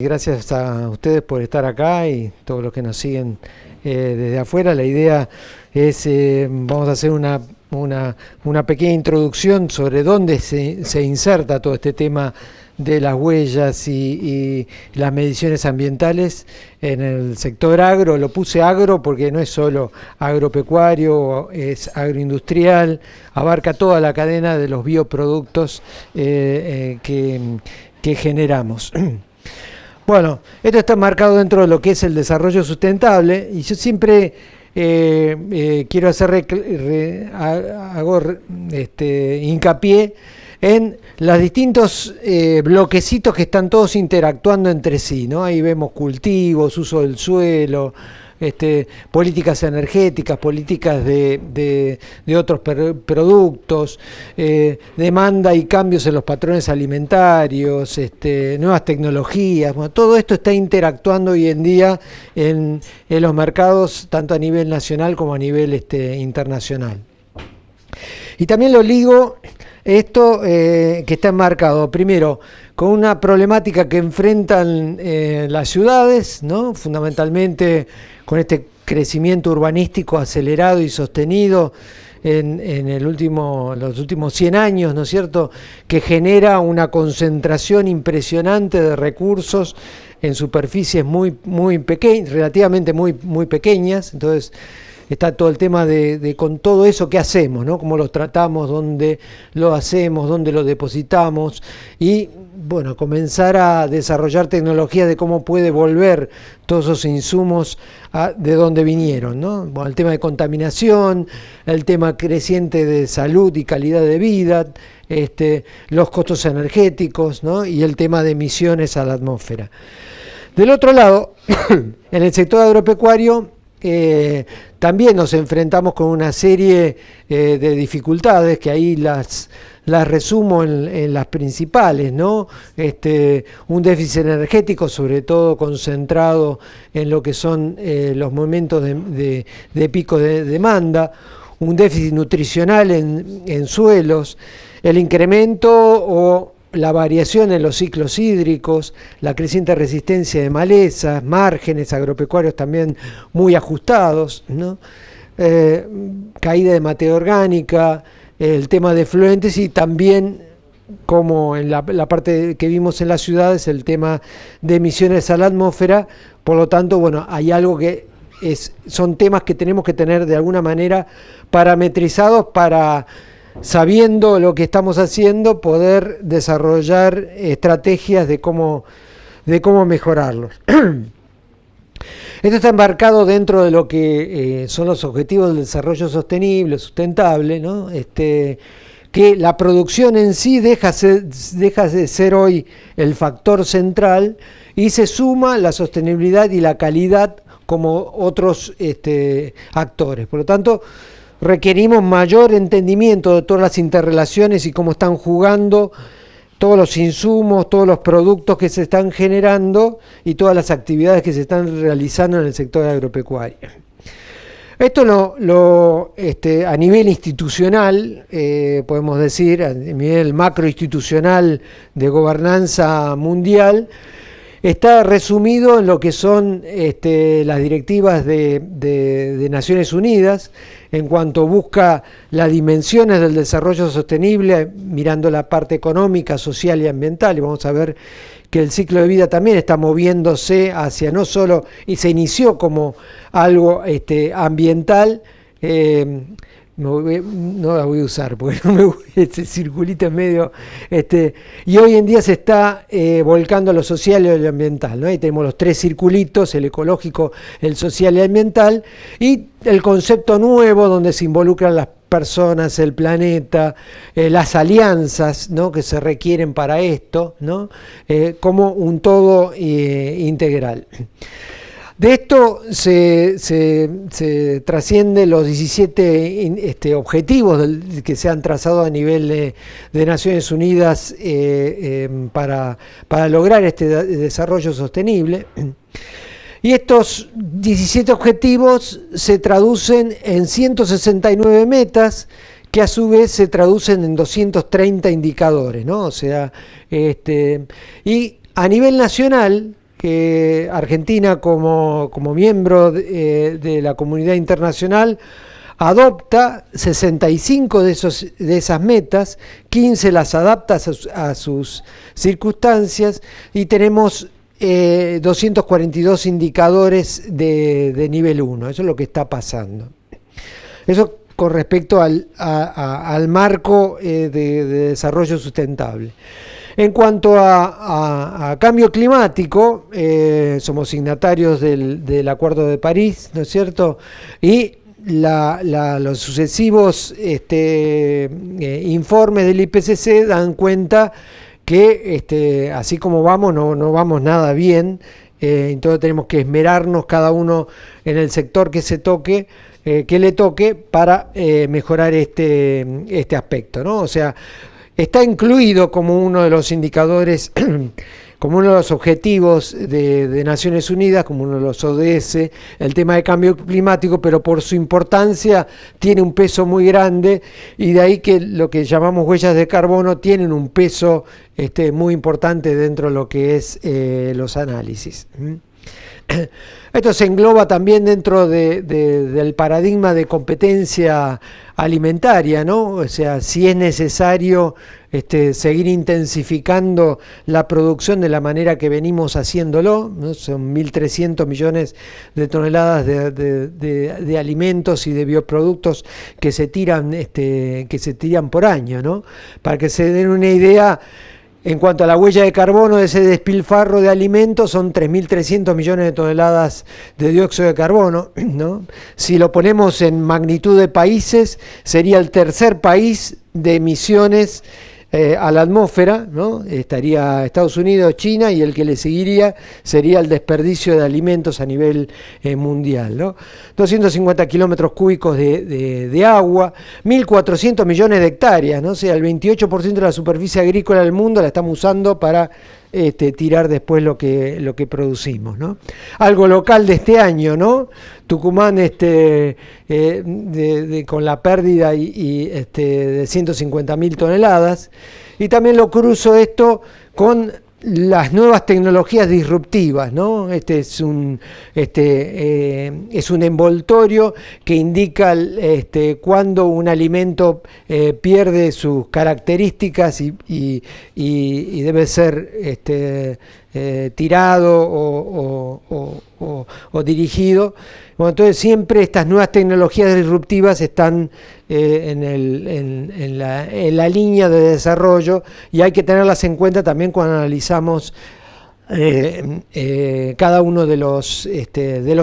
Gracias a ustedes por estar acá y todos los que nos siguen desde afuera. La idea es, vamos a hacer una pequeña introducción sobre dónde se inserta todo este tema de las huellas y las mediciones ambientales en el sector agro. Lo puse agro porque no es solo agropecuario, es agroindustrial, abarca toda la cadena de los bioproductos que generamos. Bueno, esto está marcado dentro de lo que es el desarrollo sustentable y yo siempre quiero hacer hincapié en los distintos bloquecitos que están todos interactuando entre sí, ¿no? Ahí vemos cultivos, uso del suelo, políticas energéticas, políticas de otros productos, demanda y cambios en los patrones alimentarios, nuevas tecnologías. Bueno, todo esto está interactuando hoy en día en los mercados, tanto a nivel nacional como a nivel internacional. Y también lo ligo esto que está enmarcado, primero, con una problemática que enfrentan las ciudades, ¿no? Fundamentalmente con este crecimiento urbanístico acelerado y sostenido en los últimos 100 años, ¿no es cierto?, que genera una concentración impresionante de recursos en superficies muy pequeñas, relativamente muy pequeñas. Entonces está todo el tema de con todo eso qué hacemos, ¿no? Cómo los tratamos, dónde lo hacemos, dónde lo depositamos y, bueno, comenzar a desarrollar tecnologías de cómo puede volver todos esos insumos de donde vinieron, ¿no? Bueno, el tema de contaminación, el tema creciente de salud y calidad de vida, los costos energéticos, ¿no? Y el tema de emisiones a la atmósfera. Del otro lado, en el sector agropecuario, también nos enfrentamos con una serie de dificultades que ahí las resumo en las principales, ¿no? Un déficit energético, sobre todo concentrado en lo que son los momentos de pico de demanda, un déficit nutricional en suelos, el incremento o la variación en los ciclos hídricos, la creciente resistencia de malezas, márgenes agropecuarios también muy ajustados, ¿no? Caída de materia orgánica, el tema de efluentes y también, como en la parte que vimos en las ciudades, el tema de emisiones a la atmósfera. Por lo tanto, bueno, hay algo que son temas que tenemos que tener de alguna manera parametrizados para, sabiendo lo que estamos haciendo, poder desarrollar estrategias de cómo mejorarlos. Esto está embarcado dentro de lo que son los objetivos del desarrollo sostenible, sustentable, ¿no? Que la producción en sí deja de ser hoy el factor central y se suma la sostenibilidad y la calidad como otros actores. Por lo tanto, requerimos mayor entendimiento de todas las interrelaciones y cómo están jugando todos los insumos, todos los productos que se están generando y todas las actividades que se están realizando en el sector agropecuario. Esto a nivel institucional, podemos decir, a nivel macroinstitucional de gobernanza mundial, está resumido en lo que son las directivas de Naciones Unidas, en cuanto busca las dimensiones del desarrollo sostenible, mirando la parte económica, social y ambiental. Y vamos a ver que el ciclo de vida también está moviéndose hacia no solo, y se inició como algo ambiental. No la voy a usar porque no me gusta ese circulito en medio, y hoy en día se está volcando a lo social y a lo ambiental, ¿no? Ahí tenemos los tres circulitos: el ecológico, el social y el ambiental, y el concepto nuevo donde se involucran las personas, el planeta, las alianzas, ¿no?, que se requieren para esto, ¿no?, como un todo integral. De esto se trasciende los 17 objetivos que se han trazado a nivel de Naciones Unidas para lograr este desarrollo sostenible. Y estos 17 objetivos se traducen en 169 metas que a su vez se traducen en 230 indicadores, ¿no? O sea, y a nivel nacional Argentina como miembro de la comunidad internacional adopta 65 de esas metas, 15 las adapta a sus circunstancias y tenemos 242 indicadores de nivel 1. Eso es lo que está pasando. Eso con respecto al marco de desarrollo sustentable. En cuanto a cambio climático, somos signatarios del Acuerdo de París, ¿no es cierto? Y los sucesivos informes del IPCC dan cuenta que así como vamos, no vamos nada bien. Entonces tenemos que esmerarnos cada uno en el sector que le toque para mejorar este aspecto, ¿no? O sea, está incluido como uno de los indicadores, como uno de los objetivos de Naciones Unidas, como uno de los ODS, el tema de cambio climático, pero por su importancia tiene un peso muy grande y de ahí que lo que llamamos huellas de carbono tienen un peso muy importante dentro de lo que es los análisis. Esto se engloba también dentro del paradigma de competencia alimentaria, ¿no? O sea, si es necesario seguir intensificando la producción de la manera que venimos haciéndolo, ¿no? Son 1.300 millones de toneladas de alimentos y de bioproductos que se tiran por año, ¿no? Para que se den una idea. En cuanto a la huella de carbono de ese despilfarro de alimentos, son 3.300 millones de toneladas de dióxido de carbono, ¿no? Si lo ponemos en magnitud de países, sería el tercer país de emisiones a la atmósfera, ¿no? Estaría Estados Unidos, China, y el que le seguiría sería el desperdicio de alimentos a nivel mundial, ¿no? 250 kilómetros cúbicos de agua, 1.400 millones de hectáreas, ¿no? O sea, el 28% de la superficie agrícola del mundo la estamos usando para tirar después lo que producimos, ¿no? Algo local de este año, ¿no? Tucumán con la pérdida de 150.000 toneladas, y también lo cruzo esto con las nuevas tecnologías disruptivas, ¿no? Es un envoltorio que indica cuando un alimento pierde sus características y debe ser tirado o dirigido. Bueno, entonces siempre estas nuevas tecnologías disruptivas están en la línea de desarrollo y hay que tenerlas en cuenta también cuando analizamos cada uno de los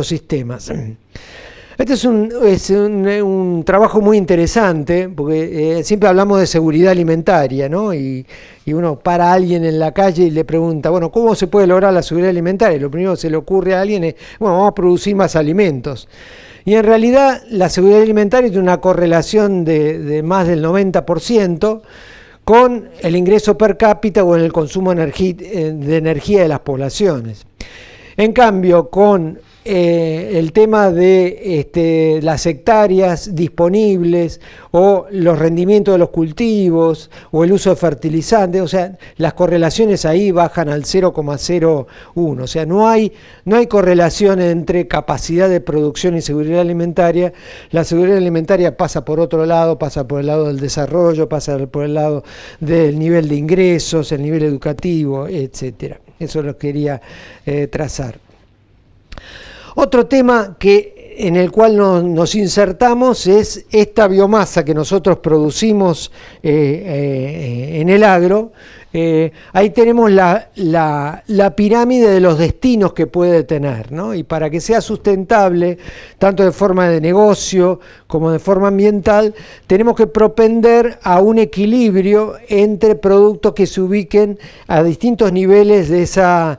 sistemas. Este es un trabajo muy interesante, porque siempre hablamos de seguridad alimentaria, ¿no? Y uno para a alguien en la calle y le pregunta, bueno, ¿cómo se puede lograr la seguridad alimentaria? Lo primero que se le ocurre a alguien es, bueno, vamos a producir más alimentos. Y en realidad la seguridad alimentaria tiene una correlación de más del 90% con el ingreso per cápita o en el consumo de energía de las poblaciones. En cambio, con el tema de las hectáreas disponibles o los rendimientos de los cultivos o el uso de fertilizantes, o sea, las correlaciones ahí bajan al 0,01, o sea, no hay correlación entre capacidad de producción y seguridad alimentaria. La seguridad alimentaria pasa por otro lado, pasa por el lado del desarrollo, pasa por el lado del nivel de ingresos, el nivel educativo, etcétera. Eso lo quería trazar. Otro tema en el cual nos insertamos es esta biomasa que nosotros producimos en el agro. Ahí tenemos la pirámide de los destinos que puede tener, ¿no? Y para que sea sustentable, tanto de forma de negocio como de forma ambiental, tenemos que propender a un equilibrio entre productos que se ubiquen a distintos niveles de esa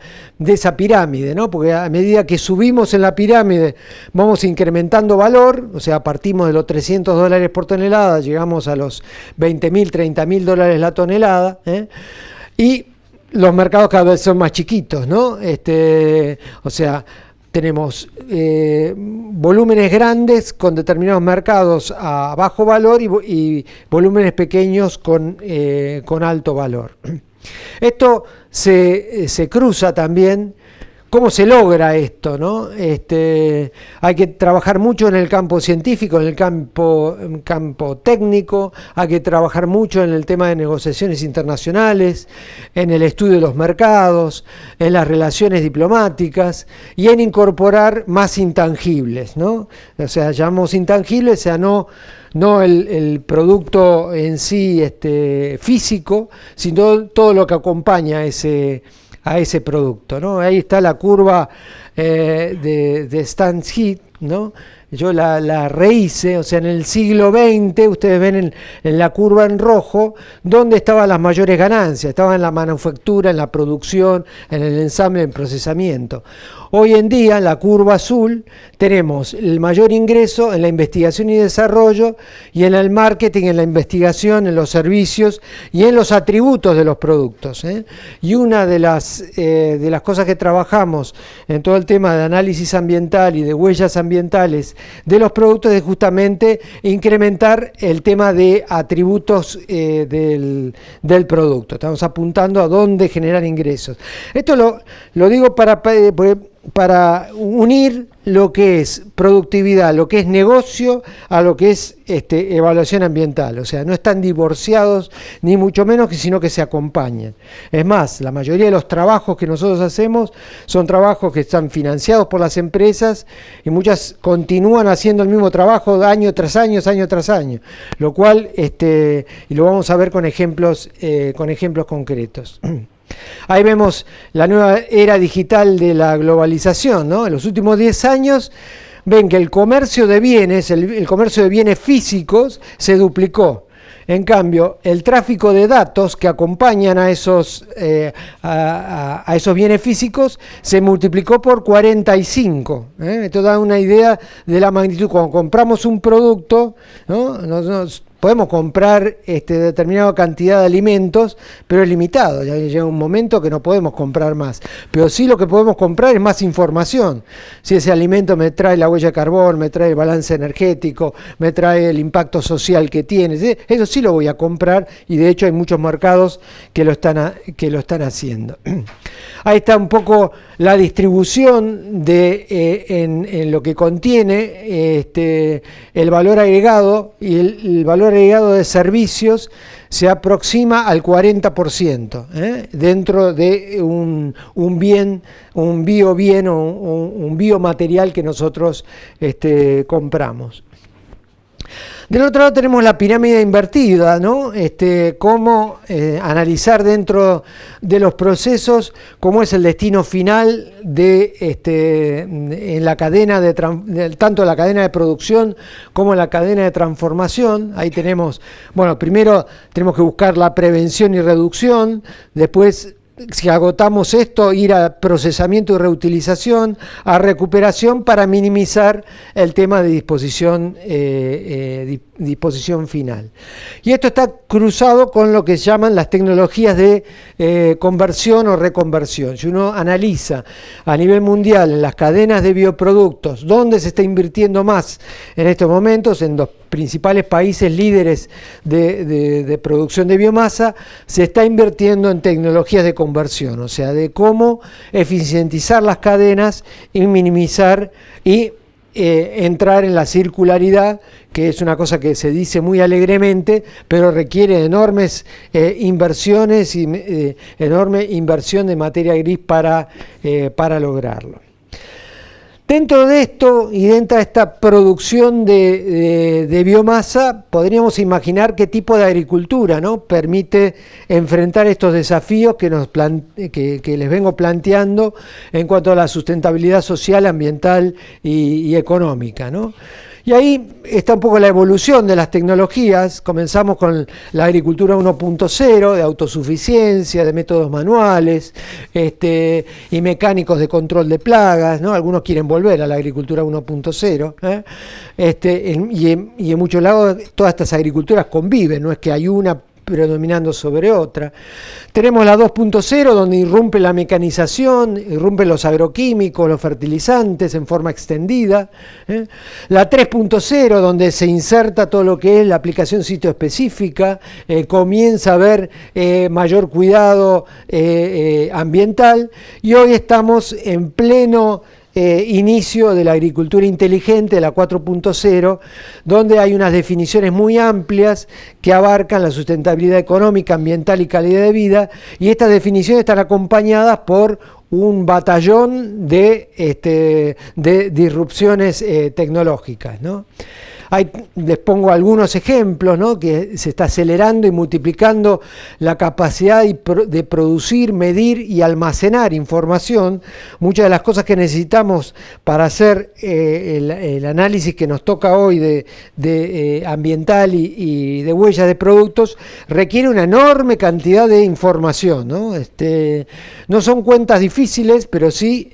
pirámide, ¿no? Porque a medida que subimos en la pirámide vamos incrementando valor, o sea, partimos de los $300 por tonelada, llegamos a los $20.000, $30.000 la tonelada, y los mercados cada vez son más chiquitos, ¿no? O sea, tenemos volúmenes grandes con determinados mercados a bajo valor y volúmenes pequeños con alto valor. Esto se cruza también ¿Cómo se logra esto, ¿no? Hay que trabajar mucho en el campo científico, en el campo técnico, hay que trabajar mucho en el tema de negociaciones internacionales, en el estudio de los mercados, en las relaciones diplomáticas y en incorporar más intangibles, ¿no? O sea, llamamos intangibles, o sea, no el producto en sí físico, sino todo lo que acompaña a ese producto, ¿no? Ahí está la curva de Stan Smith, ¿no? Yo la rehice, o sea, en el siglo XX, ustedes ven en la curva en rojo, dónde estaban las mayores ganancias, estaban en la manufactura, en la producción, en el ensamble, en procesamiento. Hoy en día, en la curva azul, tenemos el mayor ingreso en la investigación y desarrollo y en el marketing, en la investigación, en los servicios y en los atributos de los productos, ¿eh? Y una de las cosas que trabajamos en todo el tema de análisis ambiental y de huellas ambientales de los productos es justamente incrementar el tema de atributos del producto. Estamos apuntando a dónde generar ingresos. Esto lo digo para unir lo que es productividad, lo que es negocio, a lo que es evaluación ambiental. O sea, no están divorciados, ni mucho menos, sino que se acompañan. Es más, la mayoría de los trabajos que nosotros hacemos son trabajos que están financiados por las empresas y muchas continúan haciendo el mismo trabajo año tras año, lo cual, y lo vamos a ver con ejemplos concretos. Ahí vemos la nueva era digital de la globalización, ¿no? En los últimos 10 años ven que el comercio de bienes, el comercio de bienes físicos se duplicó. En cambio, el tráfico de datos que acompañan a esos bienes físicos se multiplicó por 45. Esto da una idea de la magnitud. Cuando compramos un producto, ¿no? Podemos comprar determinada cantidad de alimentos, pero es limitado. Ya llega un momento que no podemos comprar más. Pero sí lo que podemos comprar es más información. Si ese alimento me trae la huella de carbón, me trae el balance energético, me trae el impacto social que tiene, ¿sí? Eso sí lo voy a comprar y de hecho hay muchos mercados que lo están haciendo. Ahí está un poco la distribución en lo que contiene el valor agregado, y el valor agregado de servicios se aproxima al 40%, dentro de un bien, un biobien o un biomaterial que nosotros compramos. Del otro lado tenemos la pirámide invertida, ¿no? Cómo analizar dentro de los procesos cómo es el destino final en la cadena tanto la cadena de producción como en la cadena de transformación. Ahí tenemos, bueno, primero tenemos que buscar la prevención y reducción, después, si agotamos esto, ir a procesamiento y reutilización, a recuperación para minimizar el tema de disposición final. Y esto está cruzado con lo que se llaman las tecnologías de conversión o reconversión. Si uno analiza a nivel mundial en las cadenas de bioproductos, dónde se está invirtiendo más en estos momentos, en los principales países líderes de producción de biomasa, se está invirtiendo en tecnologías de conversión, o sea, de cómo eficientizar las cadenas y minimizar y entrar en la circularidad, que es una cosa que se dice muy alegremente, pero requiere enormes inversiones y enorme inversión de materia gris para lograrlo. Dentro de esto y dentro de esta producción de biomasa, podríamos imaginar qué tipo de agricultura, ¿no?, permite enfrentar estos desafíos que les vengo planteando en cuanto a la sustentabilidad social, ambiental y económica, ¿no? Y ahí está un poco la evolución de las tecnologías. Comenzamos con la agricultura 1.0, de autosuficiencia, de métodos manuales y mecánicos de control de plagas, ¿no? Algunos quieren volver a la agricultura 1.0. Y en muchos lados todas estas agriculturas conviven, no es que hay una predominando sobre otra. Tenemos la 2.0, donde irrumpe la mecanización, irrumpen los agroquímicos, los fertilizantes en forma extendida. La 3.0, donde se inserta todo lo que es la aplicación sitio-específica, comienza a haber mayor cuidado ambiental, y hoy estamos en pleno inicio de la agricultura inteligente, de la 4.0, donde hay unas definiciones muy amplias que abarcan la sustentabilidad económica, ambiental y calidad de vida, y estas definiciones están acompañadas por un batallón de disrupciones tecnológicas, ¿no? Les pongo algunos ejemplos, ¿no? Que se está acelerando y multiplicando la capacidad de producir, medir y almacenar información. Muchas de las cosas que necesitamos para hacer el análisis que nos toca hoy de ambiental y de huellas de productos requiere una enorme cantidad de información, ¿no? No son cuentas difíciles, pero sí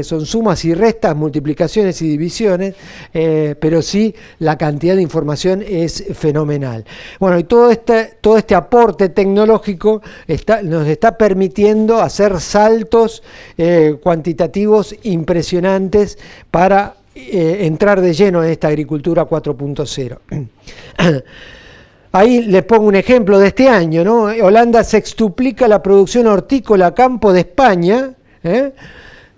son sumas y restas, multiplicaciones y divisiones, pero sí la cantidad de información es fenomenal. Bueno, y todo este aporte tecnológico nos está permitiendo hacer saltos cuantitativos impresionantes para entrar de lleno en esta agricultura 4.0. Ahí les pongo un ejemplo de este año, ¿no? Holanda sextuplica la producción hortícola a campo de España,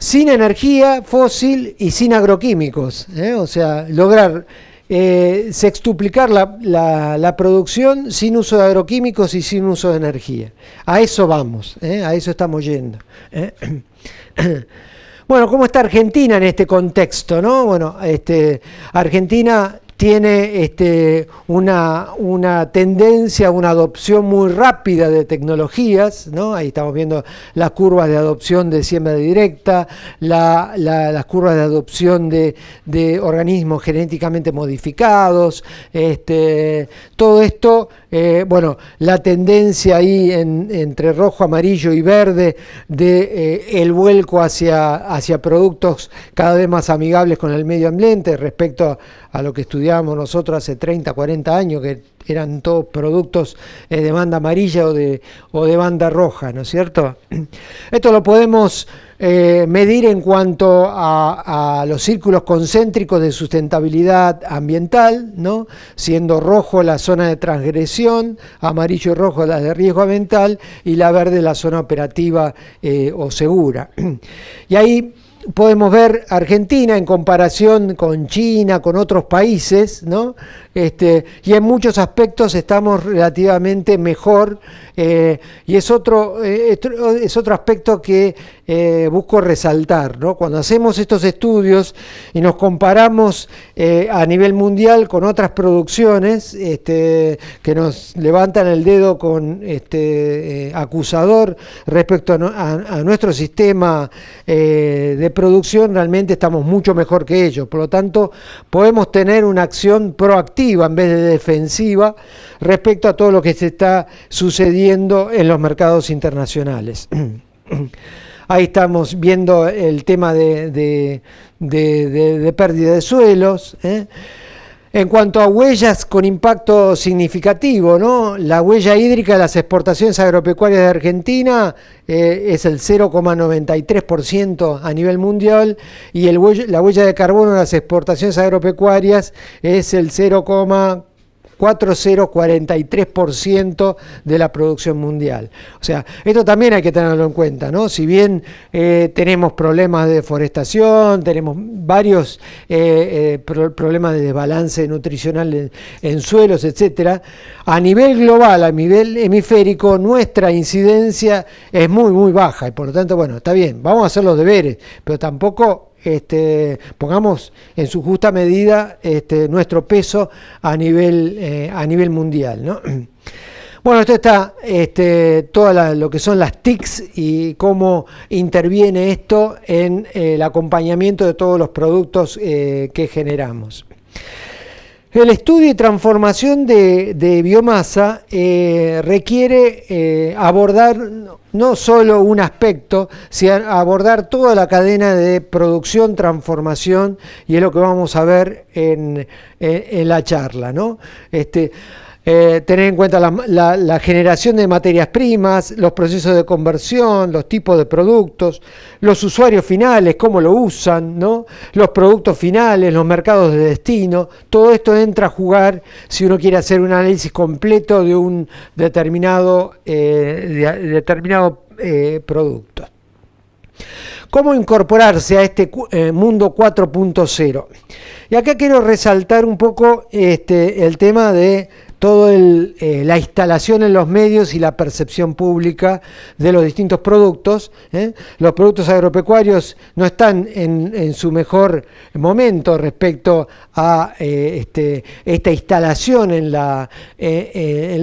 sin energía fósil y sin agroquímicos, o sea, lograr sextuplicar la producción sin uso de agroquímicos y sin uso de energía. A eso vamos, a eso estamos yendo. Bueno, ¿cómo está Argentina en este contexto, no? Bueno, Argentina tiene una tendencia, una adopción muy rápida de tecnologías, ¿no? Ahí estamos viendo las curvas de adopción de siembra directa, las curvas de adopción de organismos genéticamente modificados, todo esto, bueno, la tendencia ahí entre rojo, amarillo y verde de el vuelco hacia productos cada vez más amigables con el medio ambiente respecto a lo que estudiábamos nosotros hace 30, 40 años, que eran todos productos de banda amarilla o de banda roja, ¿no es cierto? Esto lo podemos medir en cuanto a los círculos concéntricos de sustentabilidad ambiental, ¿no? Siendo rojo la zona de transgresión, amarillo y rojo la de riesgo ambiental y la verde la zona operativa o segura. Y ahí podemos ver Argentina en comparación con China, con otros países, ¿no? Y en muchos aspectos estamos relativamente mejor, y es otro aspecto que busco resaltar, ¿no? Cuando hacemos estos estudios y nos comparamos a nivel mundial con otras producciones que nos levantan el dedo con acusador respecto a nuestro sistema de producción, realmente estamos mucho mejor que ellos. Por lo tanto, podemos tener una acción proactiva en vez de defensiva respecto a todo lo que se está sucediendo en los mercados internacionales. Ahí estamos viendo el tema de pérdida de suelos. En cuanto a huellas con impacto significativo, ¿no? La huella hídrica de las exportaciones agropecuarias de Argentina es el 0,93% a nivel mundial, y la huella de carbono de las exportaciones agropecuarias es el 0,4043% de la producción mundial. O sea, esto también hay que tenerlo en cuenta, ¿no? Si bien tenemos problemas de deforestación, tenemos varios problemas de desbalance nutricional en suelos, etcétera, a nivel global, a nivel hemisférico, nuestra incidencia es muy, muy baja, y por lo tanto, bueno, está bien, vamos a hacer los deberes, pero tampoco pongamos en su justa medida nuestro peso a nivel mundial, ¿no? Bueno, esto está todo lo que son las TICs y cómo interviene esto en el acompañamiento de todos los productos que generamos. El estudio y transformación de biomasa requiere abordar no solo un aspecto, sino abordar toda la cadena de producción, transformación, y es lo que vamos a ver en la charla, ¿no? tener en cuenta la generación de materias primas, los procesos de conversión, los tipos de productos, los usuarios finales, cómo lo usan, ¿no? Los productos finales, los mercados de destino. Todo esto entra a jugar si uno quiere hacer un análisis completo de un determinado producto. ¿Cómo incorporarse a este mundo 4.0? Y acá quiero resaltar un poco el tema de toda la instalación en los medios y la percepción pública de los distintos productos. Los productos agropecuarios no están en su mejor momento respecto a esta instalación en la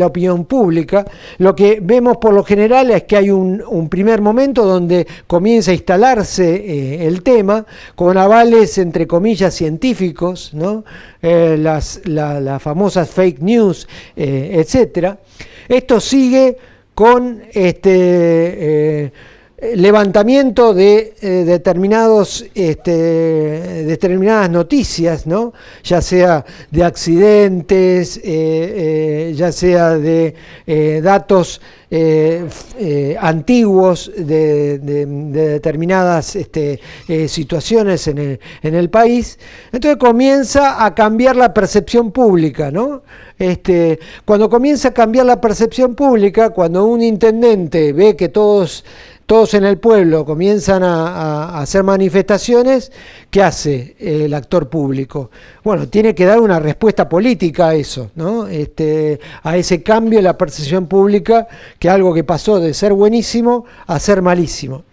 opinión pública. Lo que vemos por lo general es que hay un primer momento donde comienza a instalarse el tema con avales entre comillas científicos, ¿no? Las famosas fake news, etcétera. Esto sigue con levantamiento de determinadas noticias, ¿no? Ya sea de accidentes, ya sea de datos antiguos de determinadas situaciones en el país. Entonces comienza a cambiar la percepción pública, ¿no? Cuando comienza a cambiar la percepción pública, cuando un intendente ve que todos en el pueblo comienzan a hacer manifestaciones, ¿qué hace el actor público? Bueno, tiene que dar una respuesta política a eso, ¿no? A ese cambio en la percepción pública, que algo que pasó de ser buenísimo a ser malísimo.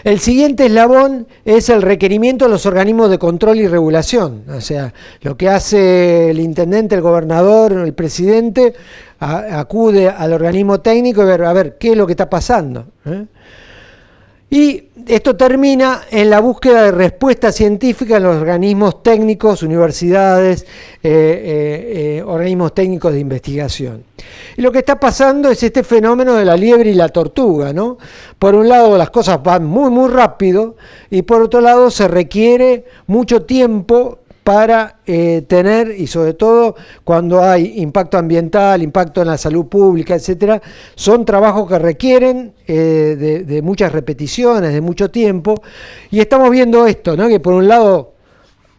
El siguiente eslabón es el requerimiento de los organismos de control y regulación. O sea, lo que hace el intendente, el gobernador, el presidente, acude al organismo técnico y ver, a ver, qué es lo que está pasando. Y esto termina en la búsqueda de respuesta científica en los organismos técnicos, universidades, organismos técnicos de investigación. Y lo que está pasando es este fenómeno de la liebre y la tortuga, ¿no? Por un lado las cosas van muy muy rápido y por otro lado se requiere mucho tiempo para tener, y sobre todo cuando hay impacto ambiental, impacto en la salud pública, etcétera, son trabajos que requieren de muchas repeticiones, de mucho tiempo, y estamos viendo esto, ¿no? Que por un lado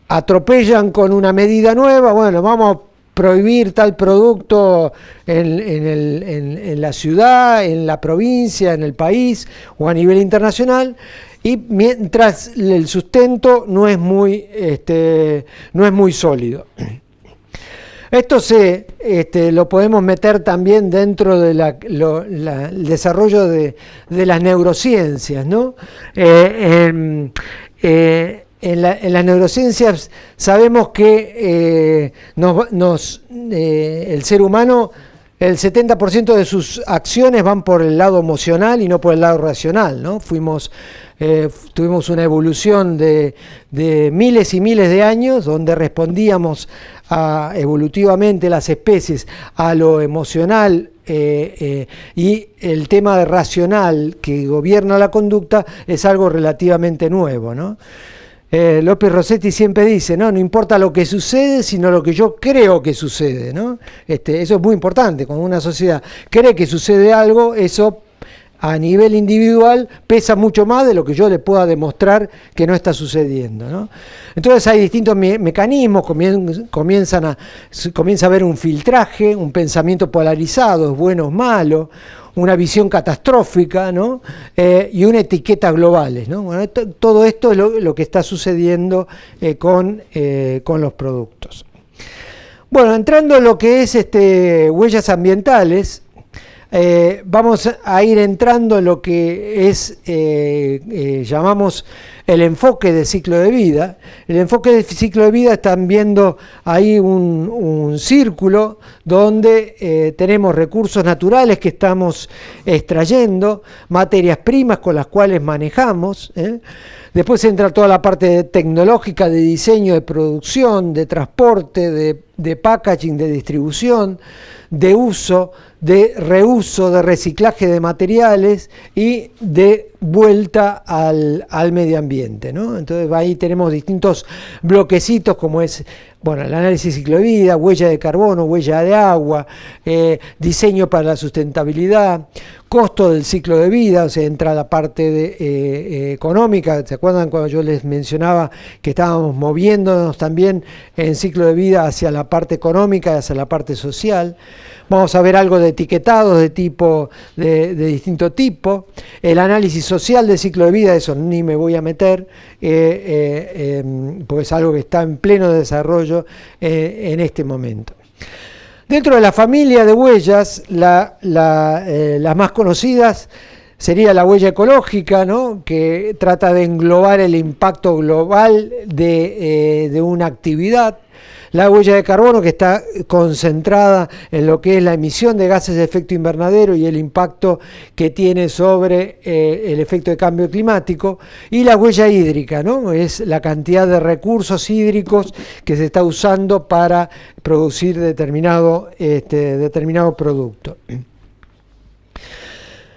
atropellan con una medida nueva, bueno, vamos a prohibir tal producto en la ciudad, en la provincia, en el país o a nivel internacional, y mientras el sustento no es muy sólido. Esto lo podemos meter también dentro de el desarrollo de las neurociencias, ¿no? En las neurociencias sabemos que el ser humano, el 70% de sus acciones van por el lado emocional y no por el lado racional, ¿no? Tuvimos una evolución de miles y miles de años donde respondíamos evolutivamente las especies a lo emocional, y el tema de racional que gobierna la conducta es algo relativamente nuevo, ¿no? López Rossetti siempre dice, no importa lo que sucede, sino lo que yo creo que sucede, ¿no? Eso es muy importante. Cuando una sociedad cree que sucede algo, eso a nivel individual pesa mucho más de lo que yo le pueda demostrar que no está sucediendo, ¿no? Entonces hay distintos mecanismos, comienza a haber un filtraje, un pensamiento polarizado, es bueno o malo, una visión catastrófica, ¿no? Y una etiqueta globales, ¿no? Bueno, todo esto es lo que está sucediendo con los productos. Bueno, entrando en lo que es huellas ambientales, vamos a ir entrando en lo que es, llamamos el enfoque de ciclo de vida. El enfoque de ciclo de vida, están viendo ahí un círculo donde tenemos recursos naturales que estamos extrayendo, materias primas con las cuales manejamos, Después entra toda la parte tecnológica de diseño, de producción, de transporte, de packaging, de distribución, de uso, de reuso, de reciclaje de materiales y de vuelta al medio ambiente, ¿no? Entonces ahí tenemos distintos bloquecitos como es, bueno, el análisis de ciclo de vida, huella de carbono, huella de agua, diseño para la sustentabilidad, costo del ciclo de vida, o sea, entra la parte económica. ¿Se acuerdan cuando yo les mencionaba que estábamos moviéndonos también en ciclo de vida hacia la parte económica, hacia la parte social? Vamos a ver algo de etiquetados de distinto tipo. El análisis social del ciclo de vida, eso ni me voy a meter, porque es algo que está en pleno desarrollo en este momento. Dentro de la familia de huellas, las más conocidas sería la huella ecológica, ¿no? Que trata de englobar el impacto global de una actividad. La huella de carbono, que está concentrada en lo que es la emisión de gases de efecto invernadero y el impacto que tiene sobre el efecto de cambio climático. Y la huella hídrica, ¿no? Es la cantidad de recursos hídricos que se está usando para producir determinado producto.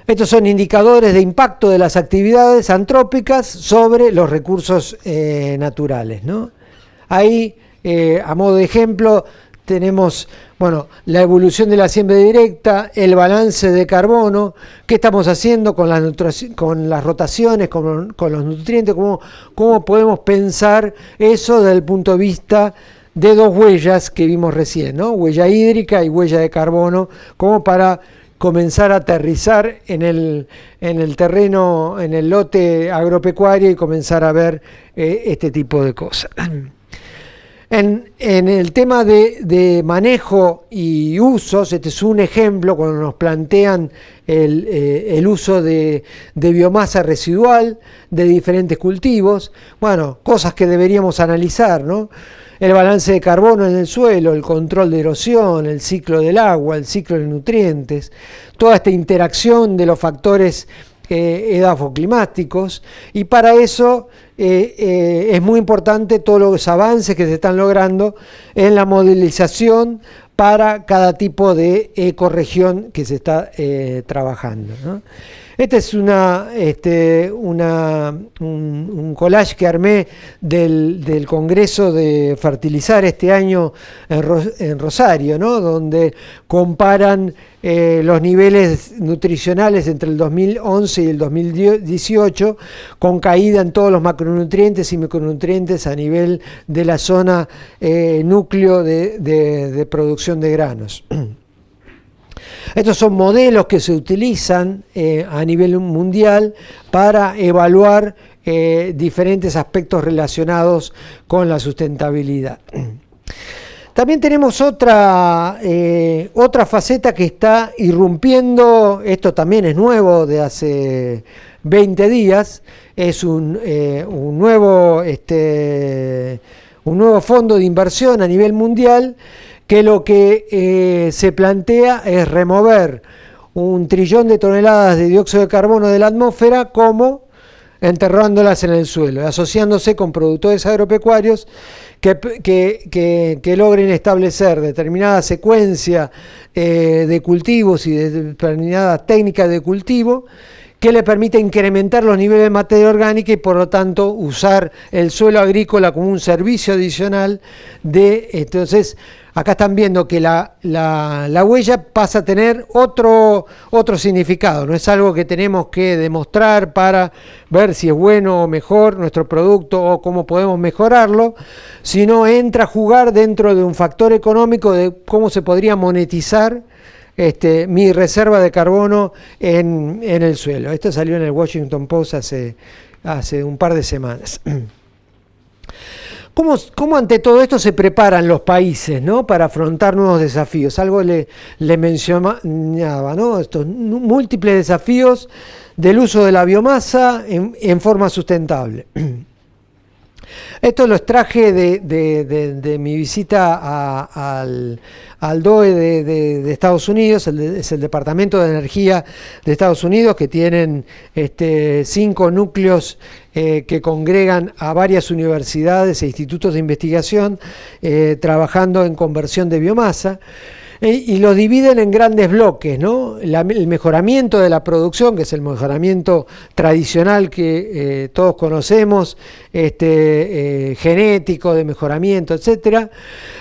Estos son indicadores de impacto de las actividades antrópicas sobre los recursos naturales, ¿no? Ahí, a modo de ejemplo, tenemos, bueno, la evolución de la siembra directa, el balance de carbono, qué estamos haciendo con las rotaciones, con los nutrientes, cómo podemos pensar eso desde el punto de vista de dos huellas que vimos recién, ¿no? Huella hídrica y huella de carbono, como para comenzar a aterrizar en el terreno, en el lote agropecuario y comenzar a ver este tipo de cosas. En el tema de manejo y usos, este es un ejemplo cuando nos plantean el uso de biomasa residual de diferentes cultivos. Bueno, cosas que deberíamos analizar, ¿no? El balance de carbono en el suelo, el control de erosión, el ciclo del agua, el ciclo de nutrientes, toda esta interacción de los factores edafoclimáticos, y para eso es muy importante todos los avances que se están logrando en la modelización para cada tipo de ecorregión que se está trabajando, ¿no? Este es un collage que armé del Congreso de Fertilizar este año en Rosario, ¿no? Donde comparan los niveles nutricionales entre el 2011 y el 2018, con caída en todos los macronutrientes y micronutrientes a nivel de la zona núcleo de producción de granos. Estos son modelos que se utilizan a nivel mundial para evaluar diferentes aspectos relacionados con la sustentabilidad. También tenemos otra faceta que está irrumpiendo, esto también es nuevo de hace 20 días, es un nuevo fondo de inversión a nivel mundial que lo que se plantea es remover 1 trillón de toneladas de dióxido de carbono de la atmósfera, como enterrándolas en el suelo, asociándose con productores agropecuarios que logren establecer determinada secuencia de cultivos y determinadas técnicas de cultivo que le permite incrementar los niveles de materia orgánica y por lo tanto usar el suelo agrícola como un servicio adicional. Entonces, acá están viendo que la huella pasa a tener otro significado, no es algo que tenemos que demostrar para ver si es bueno o mejor nuestro producto o cómo podemos mejorarlo, sino entra a jugar dentro de un factor económico de cómo se podría monetizar mi reserva de carbono en el suelo. Esto salió en el Washington Post hace un par de semanas. ¿Cómo ante todo esto se preparan los países, ¿no? Para afrontar nuevos desafíos? Algo le mencionaba, ¿no? Estos múltiples desafíos del uso de la biomasa en forma sustentable. Esto lo extraje de mi visita al DOE de Estados Unidos, es el Departamento de Energía de Estados Unidos, que tienen 5 núcleos que congregan a varias universidades e institutos de investigación trabajando en conversión de biomasa. y los dividen en grandes bloques, ¿no? El mejoramiento de la producción, que es el mejoramiento tradicional que todos conocemos, genético, de mejoramiento, etcétera.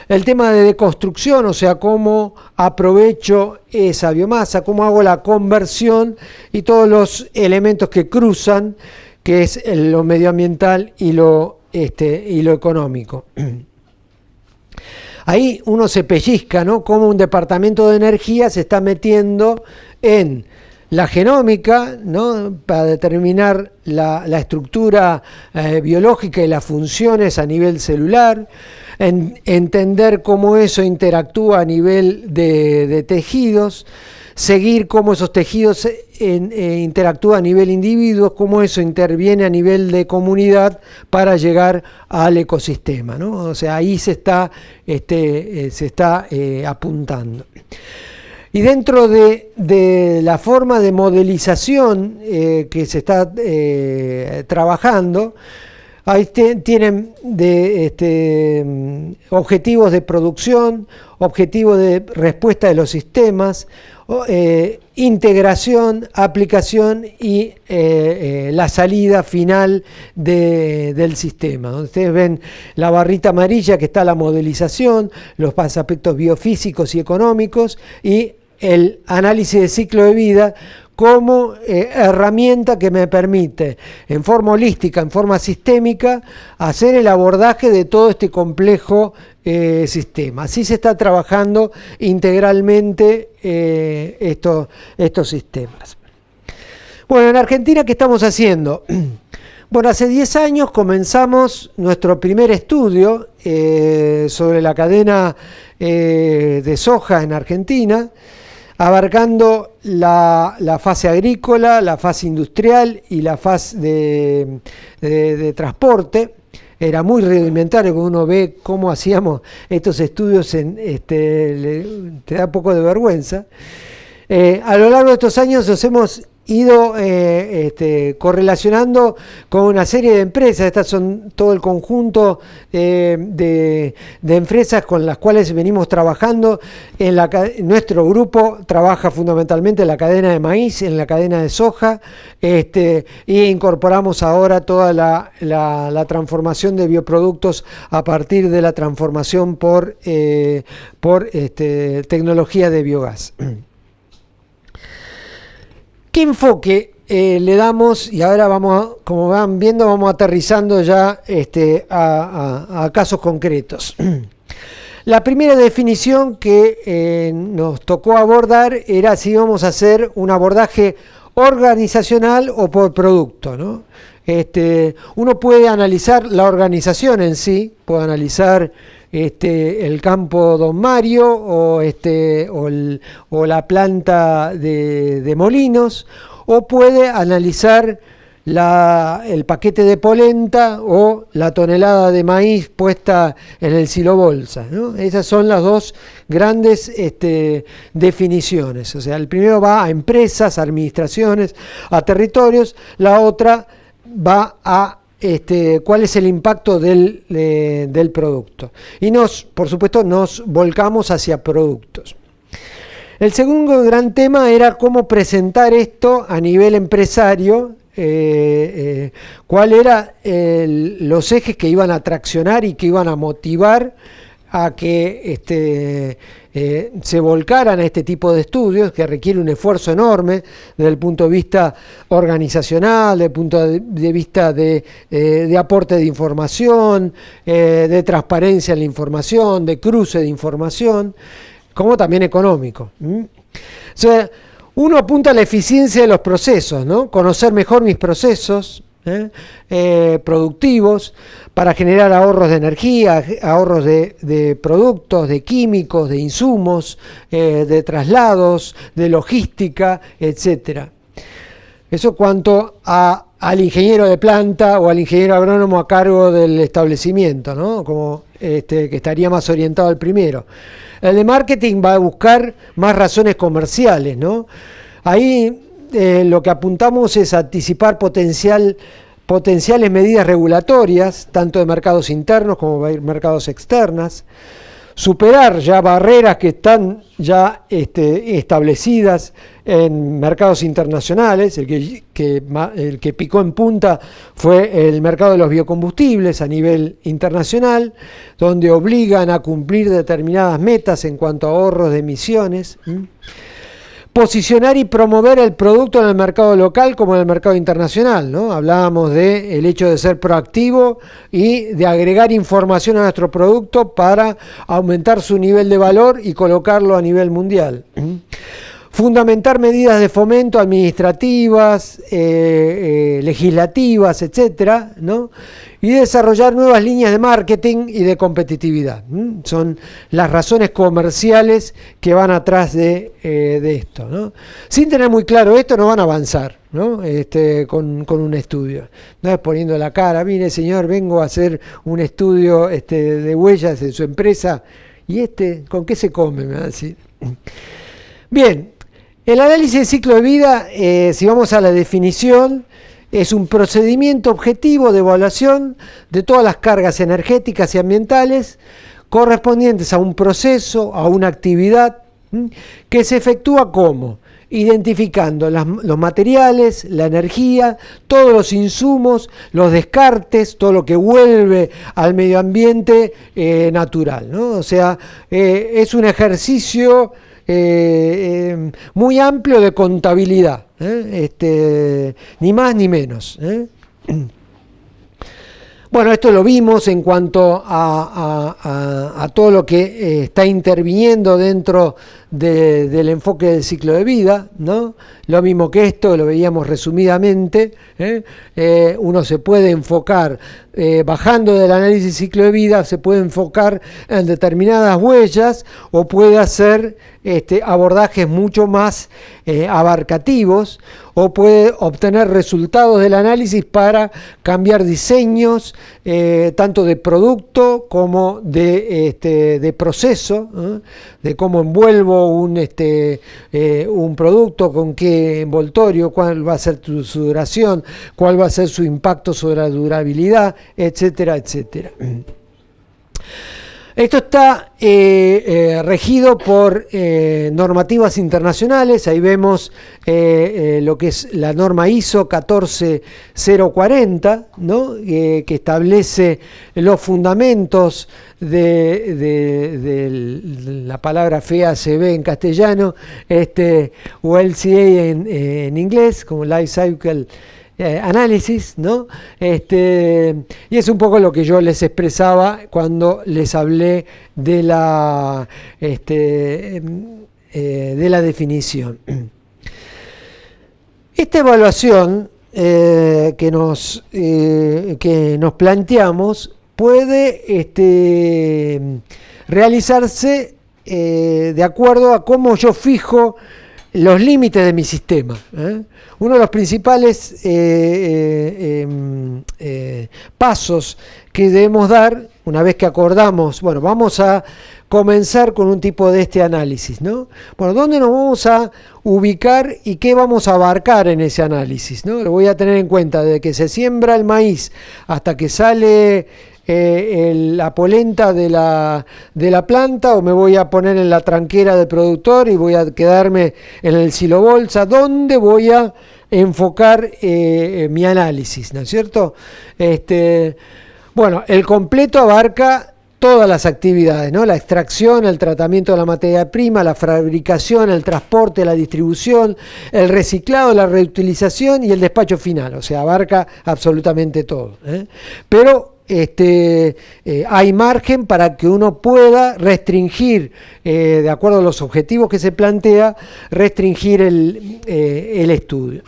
El tema de deconstrucción, o sea, cómo aprovecho esa biomasa, cómo hago la conversión y todos los elementos que cruzan, que es lo medioambiental y lo económico. Ahí uno se pellizca, ¿no? Cómo un departamento de energía se está metiendo en la genómica, ¿no? Para determinar la estructura biológica y las funciones a nivel celular, entender cómo eso interactúa a nivel de tejidos, seguir cómo esos tejidos interactúan a nivel individuos, cómo eso interviene a nivel de comunidad para llegar al ecosistema, ¿no? O sea, ahí se está apuntando. Y dentro de la forma de modelización que se está trabajando, ahí tienen objetivos de producción, objetivos de respuesta de los sistemas, integración, aplicación y la salida final del sistema. Ustedes ven la barrita amarilla, que está la modelización, los aspectos biofísicos y económicos, y el análisis de ciclo de vida como herramienta que me permite, en forma holística, en forma sistémica, hacer el abordaje de todo este complejo sistema. Así se está trabajando integralmente estos sistemas. Bueno, en Argentina, ¿qué estamos haciendo? Bueno, hace 10 años comenzamos nuestro primer estudio sobre la cadena de soja en Argentina, abarcando la fase agrícola, la fase industrial y la fase de transporte. Era muy rudimentario, cuando uno ve cómo hacíamos estos estudios, te da un poco de vergüenza. A lo largo de estos años nos hemos ido correlacionando con una serie de empresas. Estas son todo el conjunto de empresas con las cuales venimos trabajando. Nuestro grupo trabaja fundamentalmente en la cadena de maíz, en la cadena de soja, y incorporamos ahora toda la transformación de bioproductos a partir de la transformación por tecnología de biogás. ¿Qué enfoque le damos? Y ahora como van viendo, vamos aterrizando ya a casos concretos. La primera definición que nos tocó abordar era si íbamos a hacer un abordaje organizacional o por producto, ¿no? Uno puede analizar la organización en sí, puede analizar el campo Don Mario o la planta de molinos, o puede analizar el paquete de polenta o la tonelada de maíz puesta en el silo bolsa, ¿no? Esas son las dos grandes definiciones. O sea, el primero va a empresas, a administraciones, a territorios, la otra va a cuál es el impacto del producto. Y por supuesto, nos volcamos hacia productos. El segundo gran tema era cómo presentar esto a nivel empresario, cuál eran los ejes que iban a traccionar y que iban a motivar a que se volcaran a este tipo de estudios, que requiere un esfuerzo enorme desde el punto de vista organizacional, desde el punto de vista de aporte de información, de transparencia en la información, de cruce de información, como también económico. O sea, uno apunta a la eficiencia de los procesos, ¿no? Conocer mejor mis procesos productivos para generar ahorros de energía, ahorros de productos, de químicos, de insumos, de traslados, de logística, etcétera. Eso cuanto al ingeniero de planta o al ingeniero agrónomo a cargo del establecimiento, ¿no? Como que estaría más orientado al primero. El de marketing va a buscar más razones comerciales, ¿no? Ahí lo que apuntamos es anticipar potenciales medidas regulatorias, tanto de mercados internos como de mercados externos, superar ya barreras que están ya establecidas en mercados internacionales. El que picó en punta fue el mercado de los biocombustibles a nivel internacional, donde obligan a cumplir determinadas metas en cuanto a ahorros de emisiones. Posicionar y promover el producto en el mercado local como en el mercado internacional, ¿no? Hablábamos del hecho de ser proactivo y de agregar información a nuestro producto para aumentar su nivel de valor y colocarlo a nivel mundial. Fundamentar medidas de fomento administrativas, legislativas, etcétera, ¿no? Y desarrollar nuevas líneas de marketing y de competitividad. Son las razones comerciales que van atrás de esto, ¿no? Sin tener muy claro esto, no van a avanzar, ¿no? Con un estudio. No es poniendo la cara, mire señor, vengo a hacer un estudio de huellas en su empresa, y ¿con qué se come? Me va a decir. Bien, el análisis de ciclo de vida, si vamos a la definición, es un procedimiento objetivo de evaluación de todas las cargas energéticas y ambientales correspondientes a un proceso, a una actividad, que se efectúa como identificando los materiales, la energía, todos los insumos, los descartes, todo lo que vuelve al medio ambiente natural, ¿no? O sea, es un ejercicio muy amplio de contabilidad, ni más ni menos. Bueno, esto lo vimos en cuanto a todo lo que está interviniendo dentro del enfoque del ciclo de vida, ¿no? Lo mismo que esto, lo veíamos resumidamente. Uno se puede enfocar, bajando del análisis ciclo de vida, se puede enfocar en determinadas huellas o puede hacer abordajes mucho más abarcativos, o puede obtener resultados del análisis para cambiar diseños, tanto de producto como de proceso, de cómo envuelvo un producto, con qué envoltorio, cuál va a ser su duración, cuál va a ser su impacto sobre la durabilidad, etcétera, etcétera. Esto está regido por normativas internacionales. Ahí vemos lo que es la norma ISO 14040, ¿no? Que establece los fundamentos de la palabra FACB en castellano, o LCA en inglés, como Life Cycle Análisis, ¿no? Y es un poco lo que yo les expresaba cuando les hablé de la definición. Esta evaluación que nos planteamos puede realizarse de acuerdo a cómo yo fijo los límites de mi sistema. Uno de los principales pasos que debemos dar, una vez que acordamos, bueno, vamos a comenzar con un tipo de análisis, ¿no? Bueno, ¿dónde nos vamos a ubicar y qué vamos a abarcar en ese análisis, ¿no? Lo voy a tener en cuenta desde que se siembra el maíz hasta que sale la polenta de la planta, o me voy a poner en la tranquera del productor y voy a quedarme en el silo bolsa. ¿Dónde voy a enfocar mi análisis, ¿no es cierto? Bueno, el completo abarca todas las actividades, ¿no? La extracción, el tratamiento de la materia prima, la fabricación, el transporte, la distribución, el reciclado, la reutilización y el despacho final. O sea, abarca absolutamente todo, Pero hay margen para que uno pueda restringir, de acuerdo a los objetivos que se plantea, restringir el estudio.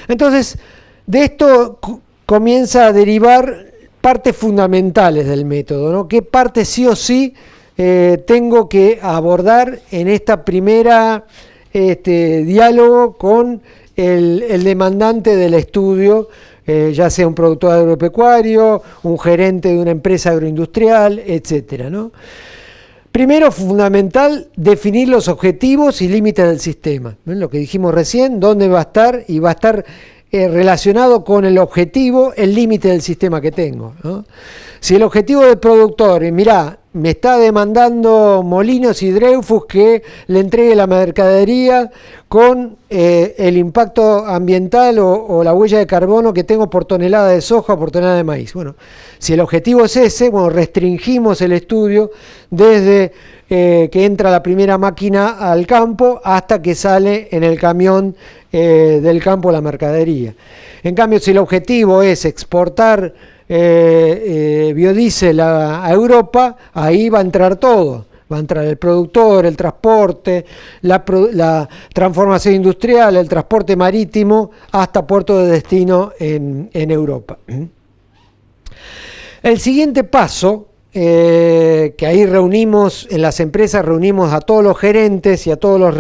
Entonces, de esto comienza a derivar partes fundamentales del método, ¿no? ¿Qué partes sí o sí tengo que abordar en esta primera diálogo con el demandante del estudio? Ya sea un productor agropecuario, un gerente de una empresa agroindustrial, etcétera, ¿no? Primero, fundamental, definir los objetivos y límites del sistema, ¿no? Lo que dijimos recién, dónde va a estar, y va a estar relacionado con el objetivo, el límite del sistema que tengo, ¿no? Si el objetivo del productor es, mirá, me está demandando Molinos y Dreyfus que le entregue la mercadería con el impacto ambiental o la huella de carbono que tengo por tonelada de soja o por tonelada de maíz. Bueno, si el objetivo es ese, bueno, restringimos el estudio desde que entra la primera máquina al campo hasta que sale en el camión del campo la mercadería. En cambio, si el objetivo es exportar biodiesel a Europa, ahí va a entrar todo. Va a entrar el productor, el transporte, la transformación industrial, el transporte marítimo hasta puerto de destino en Europa. El siguiente paso, que ahí reunimos, en las empresas reunimos a todos los gerentes y a todos los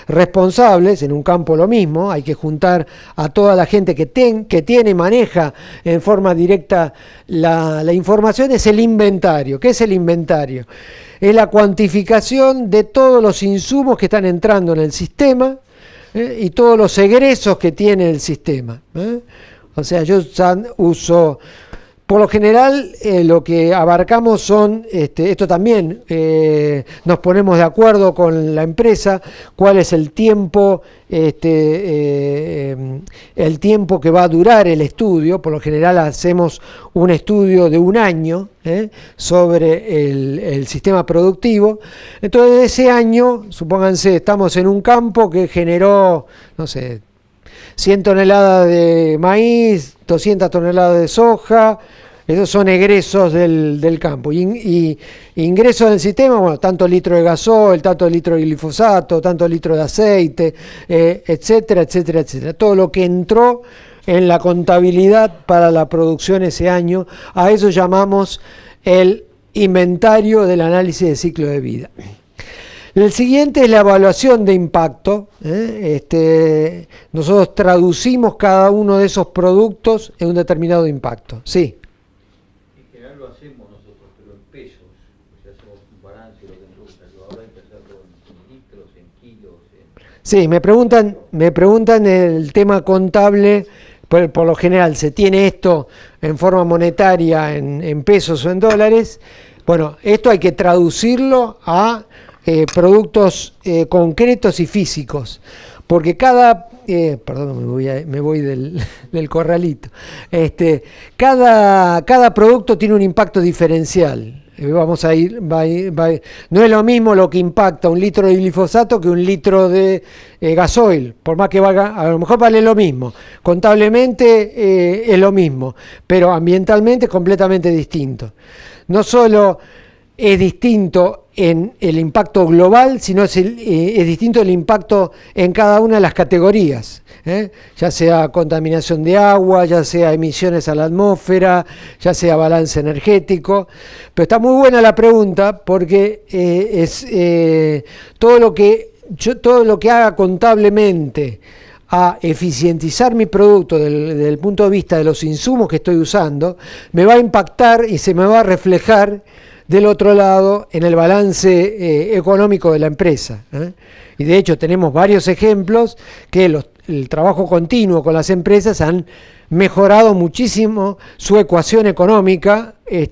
responsables, en un campo lo mismo, hay que juntar a toda la gente que tiene y maneja en forma directa la información, es el inventario. ¿Qué es el inventario? Es la cuantificación de todos los insumos que están entrando en el sistema y todos los egresos que tiene el sistema. O sea, yo uso... Por lo general, lo que abarcamos son, esto también, nos ponemos de acuerdo con la empresa, cuál es el tiempo que va a durar el estudio. Por lo general hacemos un estudio de un año sobre el sistema productivo. Entonces, de ese año, supónganse, estamos en un campo que generó, no sé, 100 toneladas de maíz, 200 toneladas de soja, esos son egresos del campo. Y ingresos del sistema, bueno, tanto litro de gasoil, tanto litro de glifosato, tanto litro de aceite, etcétera, etcétera, etcétera. Todo lo que entró en la contabilidad para la producción ese año, a eso llamamos el inventario del análisis de ciclo de vida. El siguiente es la evaluación de impacto. Nosotros traducimos cada uno de esos productos en un determinado impacto. Sí. En general lo hacemos nosotros, pero en pesos. O sea, hacemos un balance de lo que entró, ahora hay que hacerlo en litros, en kilos. Sí, me preguntan el tema contable. Por lo general se tiene esto en forma monetaria, en pesos o en dólares. Bueno, esto hay que traducirlo a productos concretos y físicos, porque perdón, me voy del corralito. Cada producto tiene un impacto diferencial. Vamos a ir, no es lo mismo lo que impacta un litro de glifosato que un litro de gasoil, por más que valga, a lo mejor vale lo mismo, contablemente es lo mismo, pero ambientalmente es completamente distinto. No solo es distinto en el impacto global, sino es distinto el impacto en cada una de las categorías, ya sea contaminación de agua, ya sea emisiones a la atmósfera, ya sea balance energético. Pero está muy buena la pregunta porque todo lo que haga contablemente a eficientizar mi producto desde el punto de vista de los insumos que estoy usando, me va a impactar y se me va a reflejar del otro lado en el balance económico de la empresa. Y de hecho tenemos varios ejemplos que el trabajo continuo con las empresas han mejorado muchísimo su ecuación económica y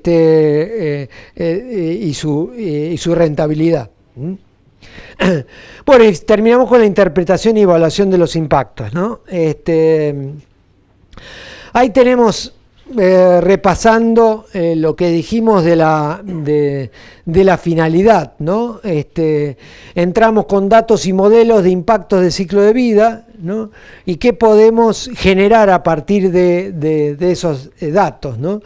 su rentabilidad. Bueno, y terminamos con la interpretación y evaluación de los impactos, ¿no? Ahí tenemos, repasando lo que dijimos de la finalidad, ¿no? Entramos con datos y modelos de impactos de ciclo de vida, ¿no? Y qué podemos generar a partir de esos datos, ¿no?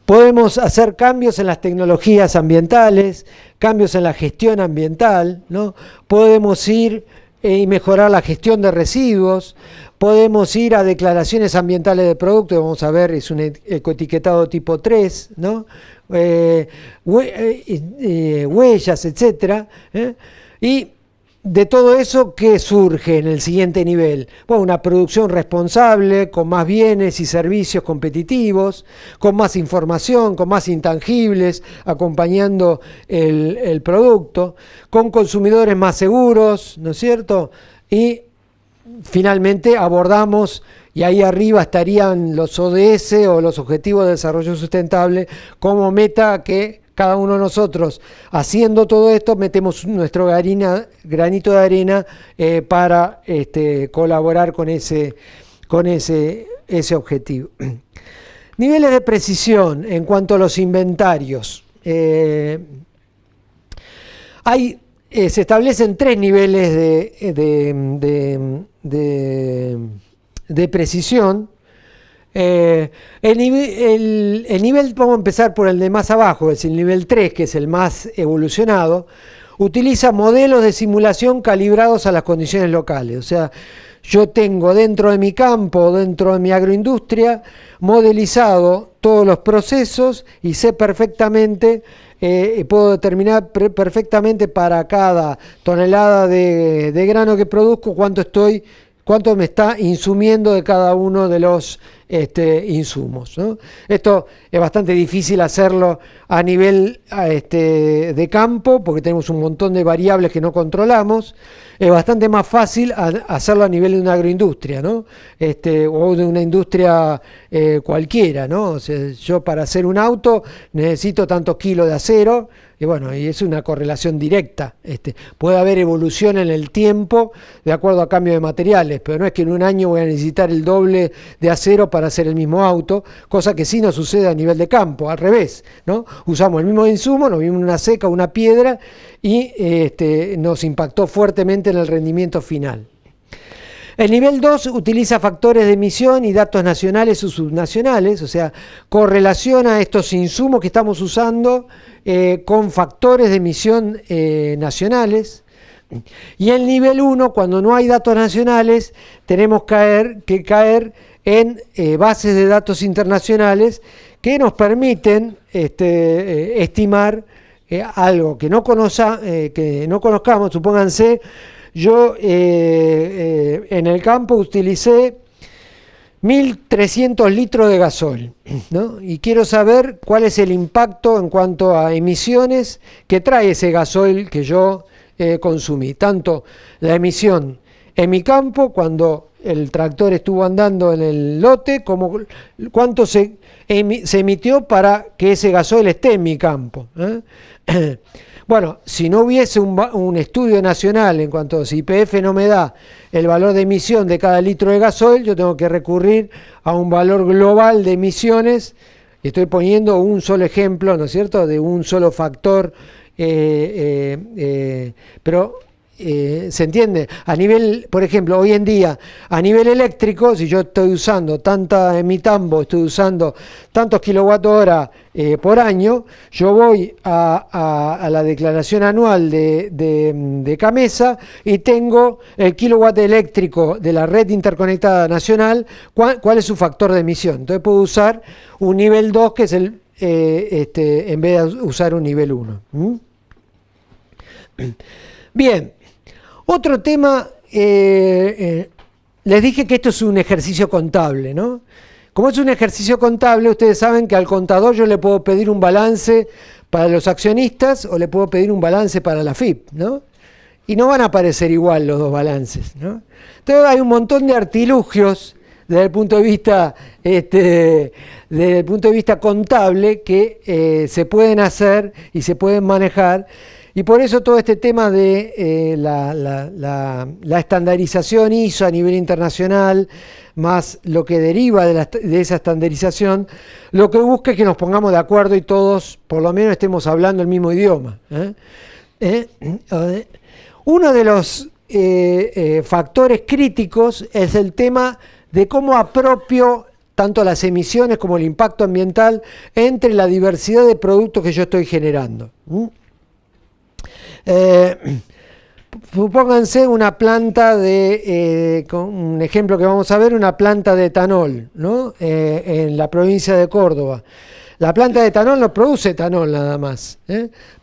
Podemos hacer cambios en las tecnologías ambientales, cambios en la gestión ambiental, ¿no? Podemos ir y mejorar la gestión de residuos, podemos ir a declaraciones ambientales de productos, vamos a ver, es un ecoetiquetado tipo 3, ¿no? Huellas, etcétera, y de todo eso, ¿qué surge en el siguiente nivel? Bueno, una producción responsable, con más bienes y servicios competitivos, con más información, con más intangibles, acompañando el producto, con consumidores más seguros, ¿no es cierto? Y finalmente abordamos, y ahí arriba estarían los ODS o los Objetivos de Desarrollo Sustentable, como meta que cada uno de nosotros haciendo todo esto, metemos nuestro granito de arena para colaborar con ese objetivo. Niveles de precisión en cuanto a los inventarios. Se establecen 3 niveles de precisión. El nivel, vamos a empezar por el de más abajo, es el nivel 3, que es el más evolucionado, utiliza modelos de simulación calibrados a las condiciones locales. O sea, yo tengo dentro de mi campo, dentro de mi agroindustria, modelizado todos los procesos y sé perfectamente, puedo determinar perfectamente para cada tonelada de grano que produzco cuánto me está insumiendo de cada uno de los insumos, ¿no? Esto es bastante difícil hacerlo a nivel de campo, porque tenemos un montón de variables que no controlamos. Es bastante más fácil hacerlo a nivel de una agroindustria, ¿no? O de una industria cualquiera, ¿no? O sea, yo para hacer un auto necesito tantos kilos de acero, y bueno, y es una correlación directa. Puede haber evolución en el tiempo de acuerdo a cambio de materiales, pero no es que en un año voy a necesitar el doble de acero para hacer el mismo auto, cosa que sí nos sucede a nivel de campo, al revés, ¿no? Usamos el mismo insumo, nos vimos una seca, una piedra, y nos impactó fuertemente en el rendimiento final. El nivel 2 utiliza factores de emisión y datos nacionales o subnacionales, o sea, correlaciona estos insumos que estamos usando con factores de emisión nacionales. Y el nivel 1, cuando no hay datos nacionales, tenemos que caer en bases de datos internacionales que nos permiten estimar algo que no conozcamos. Supónganse, yo en el campo utilicé 1.300 litros de gasoil, ¿no? Y quiero saber cuál es el impacto en cuanto a emisiones que trae ese gasoil que yo consumí. Tanto la emisión en mi campo, cuando el tractor estuvo andando en el lote, como cuánto se emitió para que ese gasoil esté en mi campo, ¿eh? Bueno, si no hubiese un estudio nacional en cuanto a si YPF no me da el valor de emisión de cada litro de gasoil, yo tengo que recurrir a un valor global de emisiones. Estoy poniendo un solo ejemplo, ¿no es cierto?, de un solo factor, pero ¿se entiende? A nivel, por ejemplo, hoy en día, a nivel eléctrico, si yo estoy usando en mi tambo, estoy usando tantos kilowatt-hora por año, yo voy a la declaración anual de CAMESA y tengo el kilowatt eléctrico de la red interconectada nacional, cuál es su factor de emisión. Entonces puedo usar un nivel 2, que es en vez de usar un nivel 1. Bien. Otro tema, les dije que esto es un ejercicio contable, ¿no? Como es un ejercicio contable, ustedes saben que al contador yo le puedo pedir un balance para los accionistas o le puedo pedir un balance para la FIP, ¿no? Y no van a aparecer igual los dos balances, ¿no? Entonces hay un montón de artilugios desde el punto de vista contable que se pueden hacer y se pueden manejar. Y por eso todo este tema de la estandarización ISO a nivel internacional, más lo que deriva de esa estandarización, lo que busca es que nos pongamos de acuerdo y todos, por lo menos, estemos hablando el mismo idioma. Uno de los factores críticos es el tema de cómo apropio tanto las emisiones como el impacto ambiental entre la diversidad de productos que yo estoy generando. Supónganse una planta con un ejemplo que vamos a ver, una planta de etanol, ¿no? En la provincia de Córdoba. La planta de etanol no produce etanol nada más,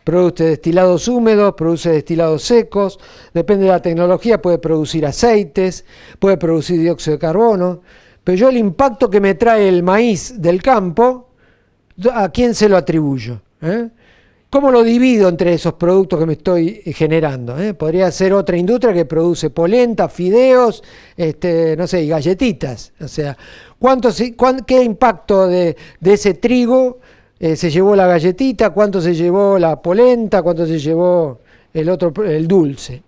produce destilados húmedos, produce destilados secos, depende de la tecnología, puede producir aceites, puede producir dióxido de carbono, pero yo el impacto que me trae el maíz del campo, ¿a quién se lo atribuyo? ¿Cómo lo divido entre esos productos que me estoy generando? Podría ser otra industria que produce polenta, fideos, no sé, y galletitas. O sea, ¿qué impacto de ese trigo se llevó la galletita, cuánto se llevó la polenta, cuánto se llevó el dulce.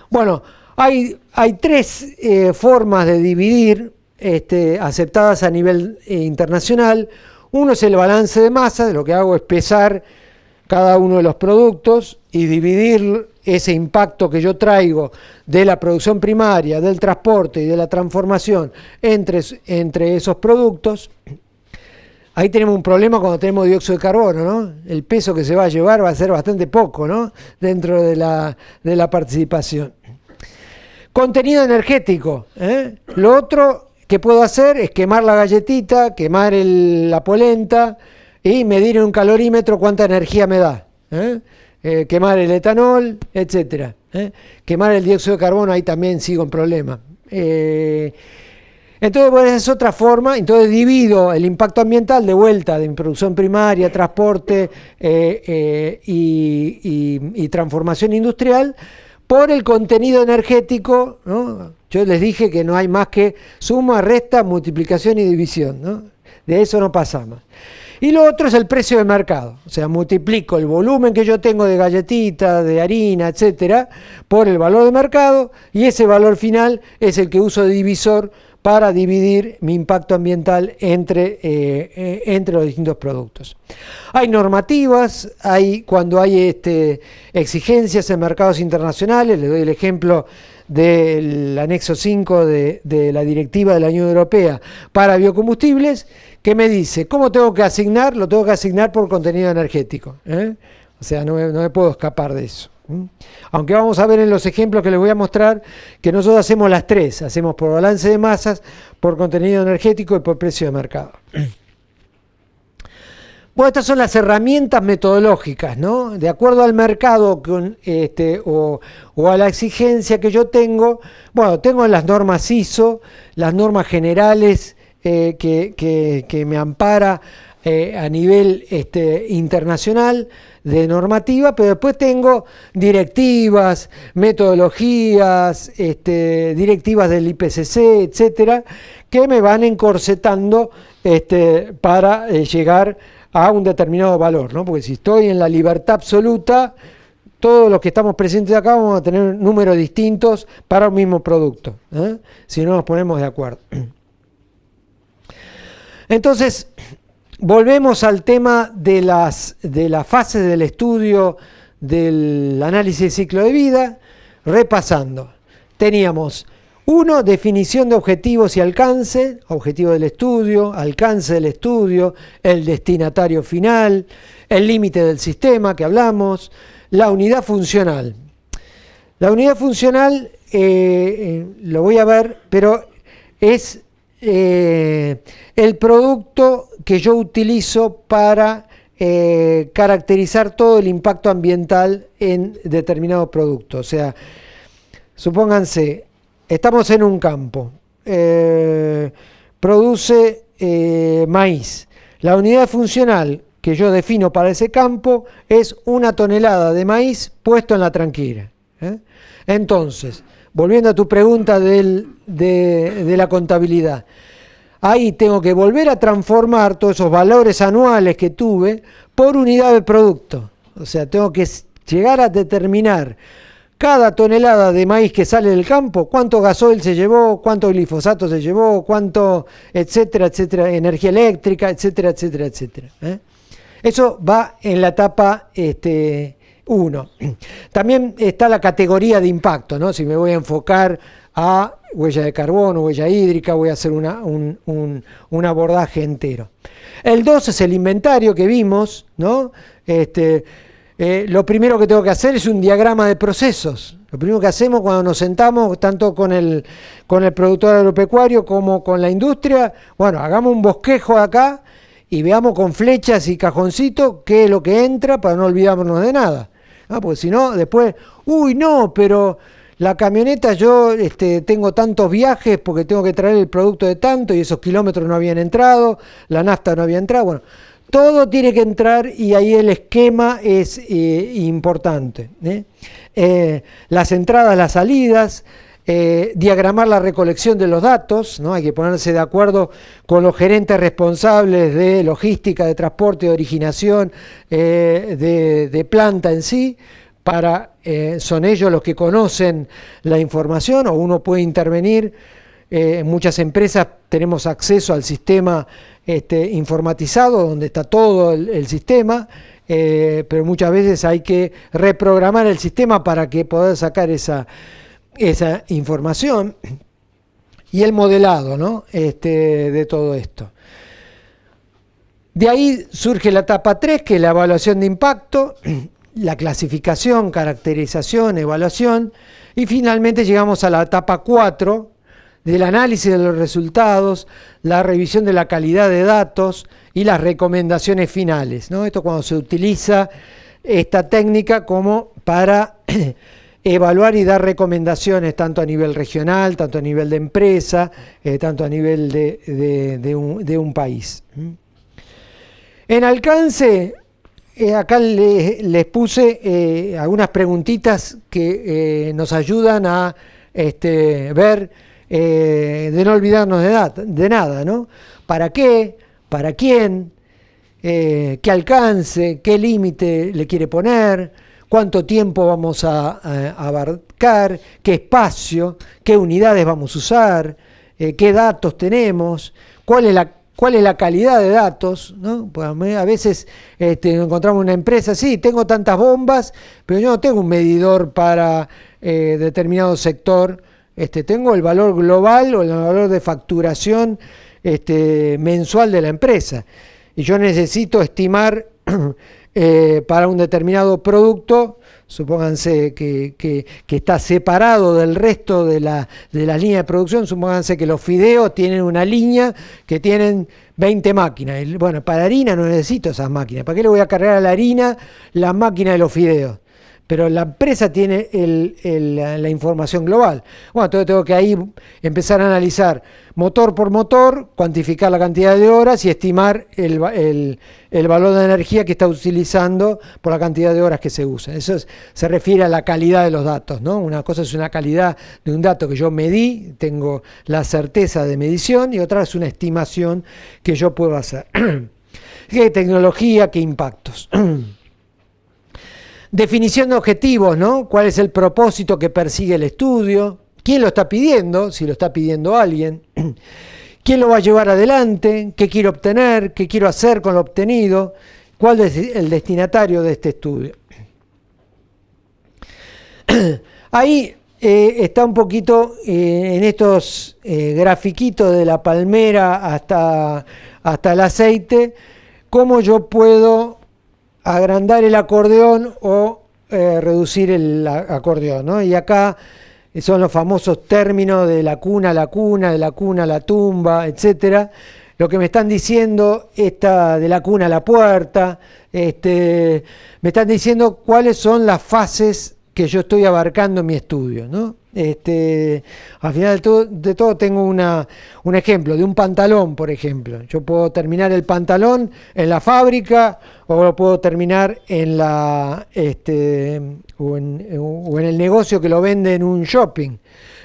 Bueno, hay tres formas de dividir aceptadas a nivel internacional. Uno es el balance de masa, lo que hago es pesar cada uno de los productos y dividir ese impacto que yo traigo de la producción primaria, del transporte y de la transformación entre esos productos. Ahí tenemos un problema cuando tenemos dióxido de carbono, ¿no? El peso que se va a llevar va a ser bastante poco, ¿no? Dentro de la participación. Contenido energético, ¿eh? Lo otro que puedo hacer es quemar la galletita, quemar la polenta y medir en un calorímetro cuánta energía me da, ¿eh? Quemar el etanol, etcétera, ¿eh? Quemar el dióxido de carbono, ahí también sigo en problema. Entonces, bueno, esa es otra forma. Entonces divido el impacto ambiental de vuelta de mi producción primaria, transporte y transformación industrial por el contenido energético, ¿no? Yo les dije que no hay más que suma, resta, multiplicación y división, ¿no? De eso no pasamos. Y lo otro es el precio de mercado, o sea, multiplico el volumen que yo tengo de galletitas, de harina, etcétera, por el valor de mercado, y ese valor final es el que uso de divisor para dividir mi impacto ambiental entre los distintos productos. Hay normativas, cuando hay exigencias en mercados internacionales, les doy el ejemplo del anexo 5 de la directiva de la Unión Europea para biocombustibles, que me dice, ¿cómo tengo que asignar? Lo tengo que asignar por contenido energético, ¿eh? O sea, no me puedo escapar de eso. Aunque vamos a ver en los ejemplos que les voy a mostrar que nosotros hacemos las tres, hacemos por balance de masas, por contenido energético y por precio de mercado. Bueno, estas son las herramientas metodológicas, ¿no? De acuerdo al mercado o a la exigencia que yo tengo, bueno, tengo las normas ISO, las normas generales que me ampara a nivel internacional de normativa, pero después tengo directivas, metodologías, directivas del IPCC, etcétera, que me van encorsetando para llegar a un determinado valor, ¿no? Porque si estoy en la libertad absoluta, todos los que estamos presentes acá vamos a tener números distintos para un mismo producto, ¿eh? Si no nos ponemos de acuerdo. Entonces, volvemos al tema de las fases del estudio del análisis de ciclo de vida, repasando. Teníamos 1, definición de objetivos y alcance, objetivo del estudio, alcance del estudio, el destinatario final, el límite del sistema que hablamos, la unidad funcional. La unidad funcional, lo voy a ver, pero es el producto que yo utilizo para caracterizar todo el impacto ambiental en determinado producto. O sea, supónganse, estamos en un campo, produce maíz. La unidad funcional que yo defino para ese campo es 1 tonelada de maíz puesto en la tranquera, ¿eh? Entonces, volviendo a tu pregunta de la contabilidad, ahí tengo que volver a transformar todos esos valores anuales que tuve por unidad de producto. O sea, tengo que llegar a determinar cada tonelada de maíz que sale del campo, cuánto gasoil se llevó, cuánto glifosato se llevó, cuánto, etcétera, etcétera, energía eléctrica, etcétera, etcétera, etcétera, ¿eh? Eso va en la etapa 1. También está la categoría de impacto, ¿no? Si me voy a enfocar a huella de carbono, huella hídrica, voy a hacer un abordaje entero. El 2 es el inventario que vimos, ¿no? Lo primero que tengo que hacer es un diagrama de procesos. Lo primero que hacemos cuando nos sentamos, tanto con el productor agropecuario como con la industria, bueno, hagamos un bosquejo acá y veamos con flechas y cajoncitos qué es lo que entra para no olvidarnos de nada. Porque si no, después, no, pero la camioneta yo tengo tantos viajes porque tengo que traer el producto de tanto y esos kilómetros no habían entrado, la nafta no había entrado, bueno, todo tiene que entrar y ahí el esquema es importante, ¿eh? Las entradas, las salidas, diagramar la recolección de los datos, ¿no? Hay que ponerse de acuerdo con los gerentes responsables de logística, de transporte, de originación, de planta en sí, son ellos los que conocen la información, o uno puede intervenir. En muchas empresas tenemos acceso al sistema informatizado, donde está todo el sistema, pero muchas veces hay que reprogramar el sistema para que poder sacar esa información, y el modelado, ¿no? De todo esto. De ahí surge la etapa 3, que es la evaluación de impacto, la clasificación, caracterización, evaluación, y finalmente llegamos a la etapa 4, del análisis de los resultados, la revisión de la calidad de datos y las recomendaciones finales, ¿no? Esto cuando se utiliza esta técnica como para evaluar y dar recomendaciones tanto a nivel regional, tanto a nivel de empresa, tanto a nivel de un país. En alcance, acá les puse algunas preguntitas que nos ayudan a ver, de no olvidarnos de nada, ¿no? ¿Para qué? ¿Para quién? ¿Qué alcance? ¿Qué límite le quiere poner? ¿Cuánto tiempo vamos a abarcar? ¿Qué espacio? ¿Qué unidades vamos a usar? ¿Qué datos tenemos? ¿Cuál es la calidad de datos? ¿No? Pues a veces encontramos una empresa, sí, tengo tantas bombas, pero yo no tengo un medidor para determinado sector. Tengo el valor global o el valor de facturación mensual de la empresa. Y yo necesito estimar para un determinado producto, supónganse que está separado del resto de la línea de producción, supónganse que los fideos tienen una línea que tienen 20 máquinas. Bueno, para harina no necesito esas máquinas. ¿Para qué le voy a cargar a la harina la máquina de los fideos? Pero la empresa tiene la información global. Bueno, entonces tengo que ahí empezar a analizar motor por motor, cuantificar la cantidad de horas y estimar el valor de energía que está utilizando por la cantidad de horas que se usa. Eso se refiere a la calidad de los datos, ¿no? Una cosa es una calidad de un dato que yo medí, tengo la certeza de medición, y otra es una estimación que yo puedo hacer. ¿Qué tecnología? ¿Qué impactos? Definición de objetivos, ¿no? ¿Cuál es el propósito que persigue el estudio? ¿Quién lo está pidiendo? Si lo está pidiendo alguien. ¿Quién lo va a llevar adelante? ¿Qué quiero obtener? ¿Qué quiero hacer con lo obtenido? ¿Cuál es el destinatario de este estudio? Ahí está un poquito en estos grafiquitos de la palmera hasta el aceite, cómo yo puedo agrandar el acordeón o reducir el acordeón, ¿no? Y acá son los famosos términos de la cuna a la cuna, de la cuna a la tumba, etcétera. Lo que me están diciendo, de la cuna a la puerta, me están diciendo cuáles son las fases que yo estoy abarcando en mi estudio, ¿no? Al final de todo tengo un ejemplo de un pantalón, por ejemplo. Yo puedo terminar el pantalón en la fábrica, o lo puedo terminar en o en el negocio que lo vende en un shopping.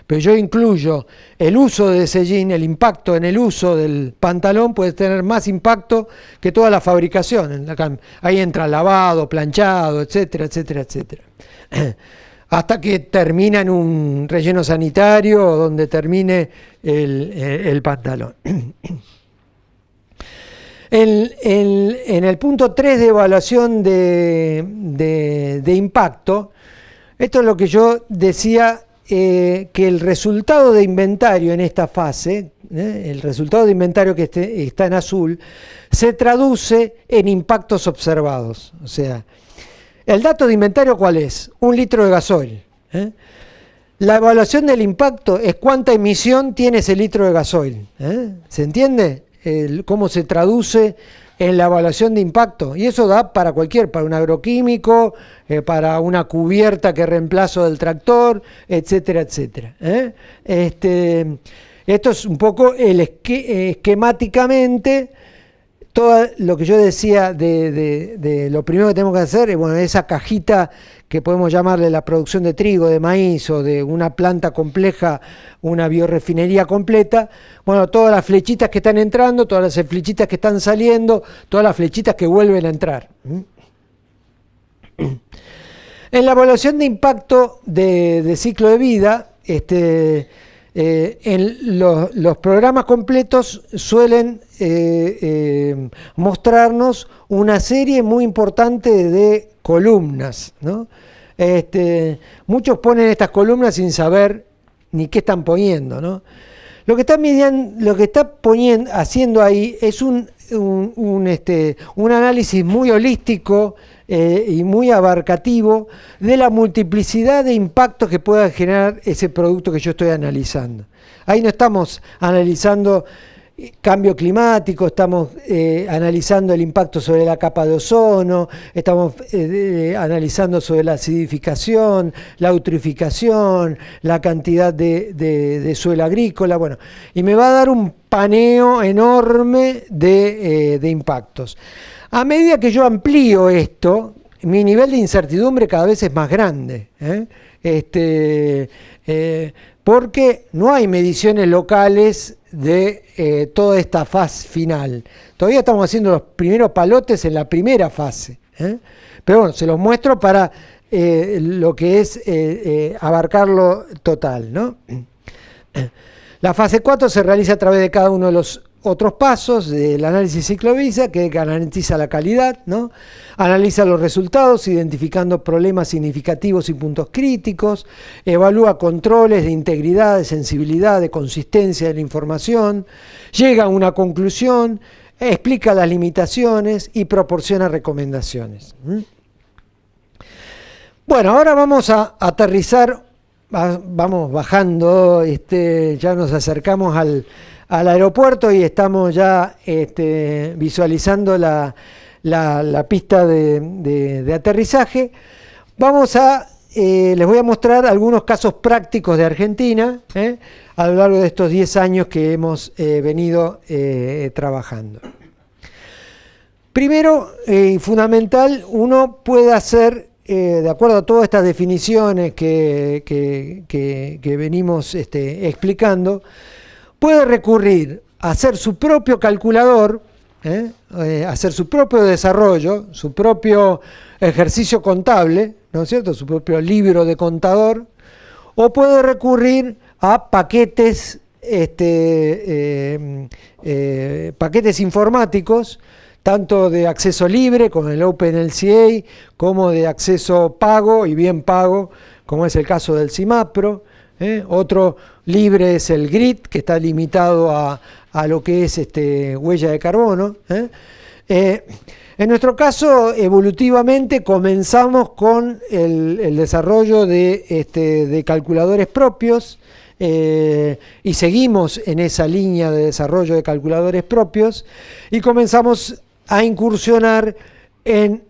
Pero yo incluyo el uso de ese jean, el impacto en el uso del pantalón puede tener más impacto que toda la fabricación. Ahí entra lavado, planchado, etcétera, etcétera, etcétera. Hasta que termina en un relleno sanitario o donde termine el pantalón. En el punto 3 de evaluación de impacto, esto es lo que yo decía, que el resultado de inventario en esta fase, el resultado de inventario que está en azul, se traduce en impactos observados. O sea, ¿el dato de inventario cuál es? 1 litro de gasoil. La evaluación del impacto es cuánta emisión tiene ese litro de gasoil. ¿Se entiende? Cómo se traduce en la evaluación de impacto. Y eso da para para un agroquímico, para una cubierta que reemplazo del tractor, etcétera, etcétera. Esto es un poco esquemáticamente todo lo que yo decía de lo primero que tenemos que hacer es, bueno, esa cajita que podemos llamarle la producción de trigo, de maíz o de una planta compleja, una biorefinería completa, bueno, todas las flechitas que están entrando, todas las flechitas que están saliendo, todas las flechitas que vuelven a entrar. En la evaluación de impacto de ciclo de vida, en los programas completos suelen mostrarnos una serie muy importante de columnas, ¿no? Muchos ponen estas columnas sin saber ni qué están poniendo, ¿no? Lo que está haciendo ahí es un análisis muy holístico y muy abarcativo de la multiplicidad de impactos que pueda generar ese producto que yo estoy analizando. Ahí no estamos analizando cambio climático, estamos analizando el impacto sobre la capa de ozono, estamos analizando sobre la acidificación, la eutrificación, la cantidad de suelo agrícola, bueno, y me va a dar un paneo enorme de impactos. A medida que yo amplío esto, mi nivel de incertidumbre cada vez es más grande, porque no hay mediciones locales de toda esta fase final. Todavía estamos haciendo los primeros palotes en la primera fase, pero bueno, se los muestro para lo que es abarcarlo total, ¿no? La fase 4 se realiza a través de cada uno de los otros pasos del análisis ciclo de vida, que garantiza la calidad, ¿no? Analiza los resultados, identificando problemas significativos y puntos críticos, evalúa controles de integridad, de sensibilidad, de consistencia de la información, llega a una conclusión, explica las limitaciones y proporciona recomendaciones. Bueno, ahora vamos a aterrizar, vamos bajando, ya nos acercamos al aeropuerto y estamos ya visualizando la pista de aterrizaje. Les voy a mostrar algunos casos prácticos de Argentina a lo largo de estos 10 años que hemos venido trabajando. Primero, y fundamental, uno puede hacer, de acuerdo a todas estas definiciones que venimos explicando, puede recurrir a hacer su propio calculador, hacer su propio desarrollo, su propio ejercicio contable, ¿no es cierto?, su propio libro de contador, o puede recurrir a paquetes, paquetes informáticos, tanto de acceso libre, como el OpenLCA, como de acceso pago y bien pago, como es el caso del CIMAPRO. Otro libre es el GRID, que está limitado a lo que es huella de carbono. En nuestro caso, evolutivamente, comenzamos con el desarrollo de calculadores propios y seguimos en esa línea de desarrollo de calculadores propios y comenzamos a incursionar en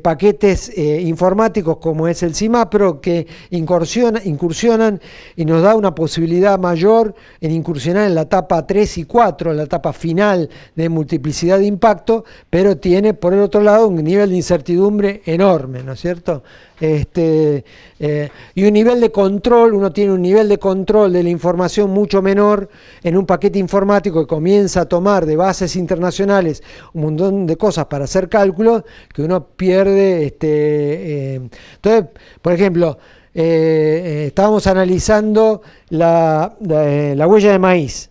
paquetes informáticos como es el CIMAPRO, que incursionan y nos da una posibilidad mayor en incursionar en la etapa 3 y 4, en la etapa final de multiplicidad de impacto, pero tiene por el otro lado un nivel de incertidumbre enorme, ¿no es cierto? Y un nivel de control, uno tiene un nivel de control de la información mucho menor en un paquete informático que comienza a tomar de bases internacionales un montón de cosas para hacer cálculos que uno pierde. Entonces, por ejemplo, estábamos analizando la huella de maíz.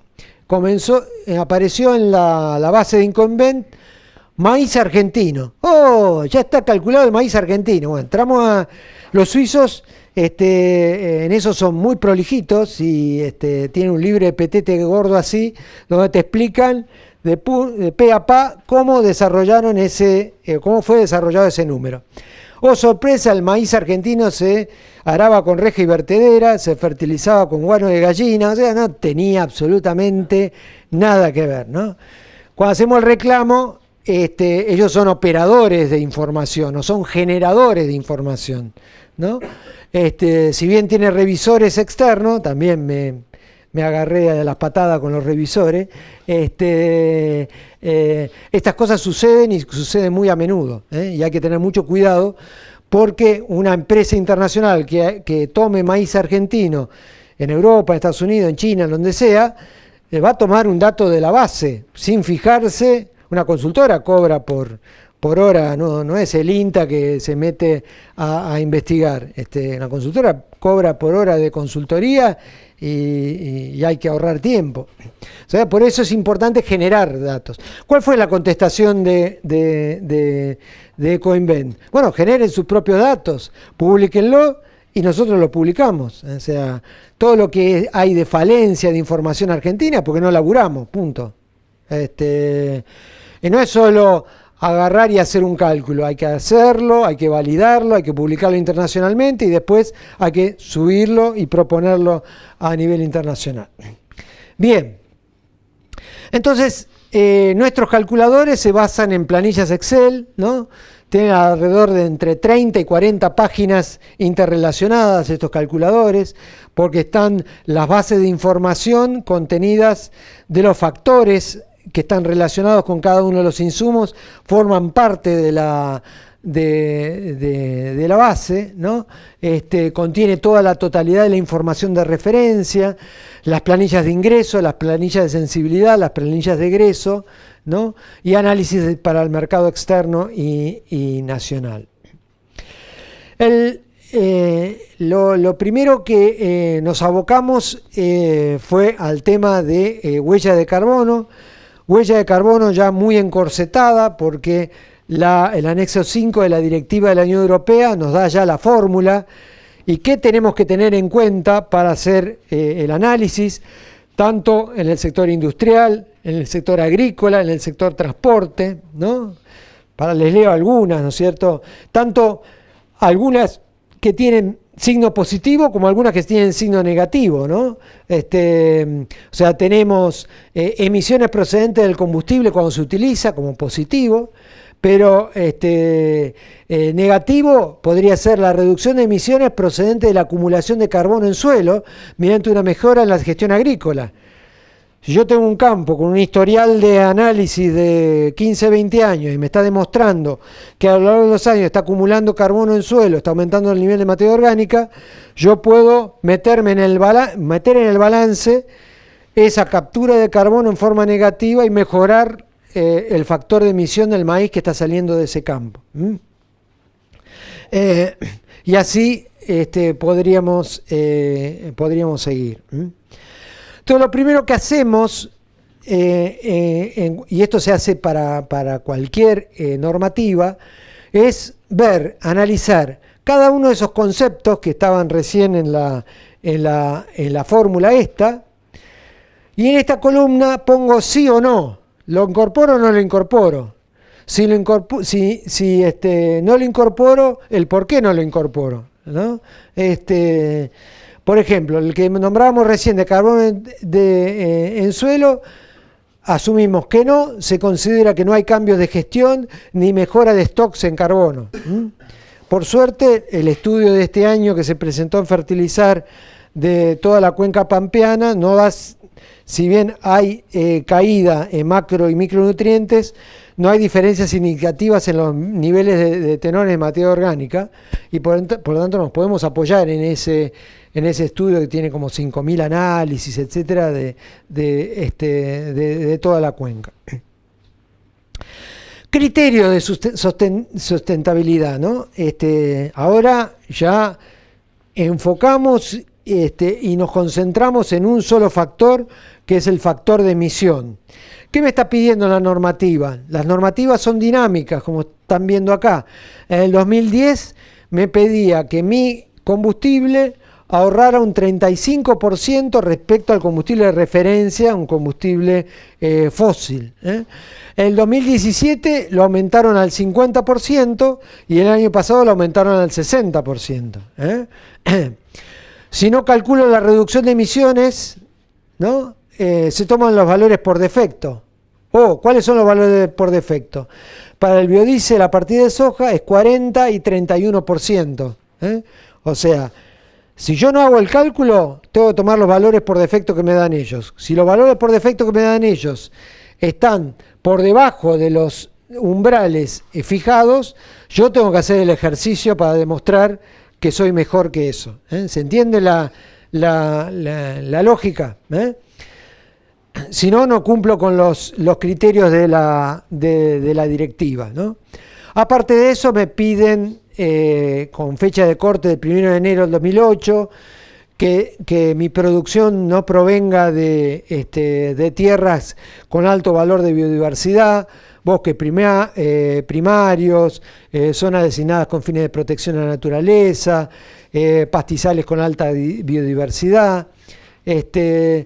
Apareció en la base de Inconvent maíz argentino. ¡Oh! Ya está calculado el maíz argentino. Bueno, entramos a los suizos, en eso son muy prolijitos y tienen un libro de petete gordo así, donde te explican de pe a pa cómo desarrollaron cómo fue desarrollado ese número. Oh, sorpresa, el maíz argentino se araba con reja y vertedera, se fertilizaba con guano de gallina, o sea, no tenía absolutamente nada que ver, ¿no? Cuando hacemos el reclamo, ellos son operadores de información, no son generadores de información, ¿no? Si bien tiene revisores externos, también me agarré a las patadas con los revisores. Estas cosas suceden y suceden muy a menudo, y hay que tener mucho cuidado porque una empresa internacional que tome maíz argentino en Europa, en Estados Unidos, en China, en donde sea, va a tomar un dato de la base sin fijarse. Una consultora cobra por hora, no es el INTA que se mete a investigar. Una consultora cobra por hora de consultoría y hay que ahorrar tiempo. O sea, por eso es importante generar datos. ¿Cuál fue la contestación de Ecoinvent? Bueno, generen sus propios datos, públiquenlo y nosotros lo publicamos. O sea, todo lo que hay de falencia de información argentina, porque no laburamos, punto. Y no es solo agarrar y hacer un cálculo, hay que hacerlo, hay que validarlo, hay que publicarlo internacionalmente y después hay que subirlo y proponerlo a nivel internacional. Bien, entonces nuestros calculadores se basan en planillas Excel, ¿no? Tienen alrededor de entre 30 y 40 páginas interrelacionadas estos calculadores, porque están las bases de información contenidas de los factores que están relacionados con cada uno de los insumos, forman parte de la base, ¿no? Contiene toda la totalidad de la información de referencia, las planillas de ingreso, las planillas de sensibilidad, las planillas de egreso, ¿no? Y análisis para el mercado externo y nacional. Lo primero que nos abocamos fue al tema de huella de carbono. Huella de carbono ya muy encorsetada porque el anexo 5 de la directiva de la Unión Europea nos da ya la fórmula y qué tenemos que tener en cuenta para hacer el análisis, tanto en el sector industrial, en el sector agrícola, en el sector transporte, ¿no? Les leo algunas, ¿no es cierto? Tanto algunas que tienen signo positivo como algunas que tienen signo negativo, ¿no? O sea, tenemos emisiones procedentes del combustible cuando se utiliza como positivo, pero negativo podría ser la reducción de emisiones procedentes de la acumulación de carbono en suelo mediante una mejora en la gestión agrícola. Si yo tengo un campo con un historial de análisis de 15, 20 años y me está demostrando que a lo largo de los años está acumulando carbono en suelo, está aumentando el nivel de materia orgánica, yo puedo meter en el balance esa captura de carbono en forma negativa y mejorar el factor de emisión del maíz que está saliendo de ese campo. Y así podríamos seguir. Entonces, lo primero que hacemos, y esto se hace para cualquier normativa, es analizar cada uno de esos conceptos que estaban recién en la fórmula esta, y en esta columna pongo sí o no, ¿lo incorporo o no lo incorporo? Si no lo incorporo, el por qué no lo incorporo, ¿no? Por ejemplo, el que nombrábamos recién de carbono en suelo, asumimos que no, se considera que no hay cambios de gestión ni mejora de stocks en carbono. Por suerte, el estudio de este año que se presentó en Fertilizar de toda la cuenca pampeana, si bien hay caída en macro y micronutrientes, no hay diferencias significativas en los niveles de tenores de materia orgánica y por lo tanto nos podemos apoyar en ese estudio que tiene como 5.000 análisis, etcétera, de toda la cuenca. Criterio de sustentabilidad, ¿no? Ahora ya enfocamos y nos concentramos en un solo factor, que es el factor de emisión. ¿Qué me está pidiendo la normativa? Las normativas son dinámicas, como están viendo acá. En el 2010 me pedía que mi combustible ahorrara un 35% respecto al combustible de referencia, un combustible fósil. En el 2017 lo aumentaron al 50% y el año pasado lo aumentaron al 60%. Si no calculo la reducción de emisiones, ¿no? Se toman los valores por defecto. ¿Cuáles son los valores por defecto? Para el biodiesel a partir de soja es 40 y 31%. O sea, Si yo no hago el cálculo, tengo que tomar los valores por defecto que me dan ellos. Si los valores por defecto que me dan ellos están por debajo de los umbrales fijados, yo tengo que hacer el ejercicio para demostrar que soy mejor que eso. ¿Se entiende la lógica? Si no, no cumplo con los criterios de la directiva, ¿no? Aparte de eso, me piden, con fecha de corte del 1 de enero del 2008, que mi producción no provenga de tierras con alto valor de biodiversidad, bosques primarios, zonas designadas con fines de protección a la naturaleza, pastizales con alta biodiversidad, que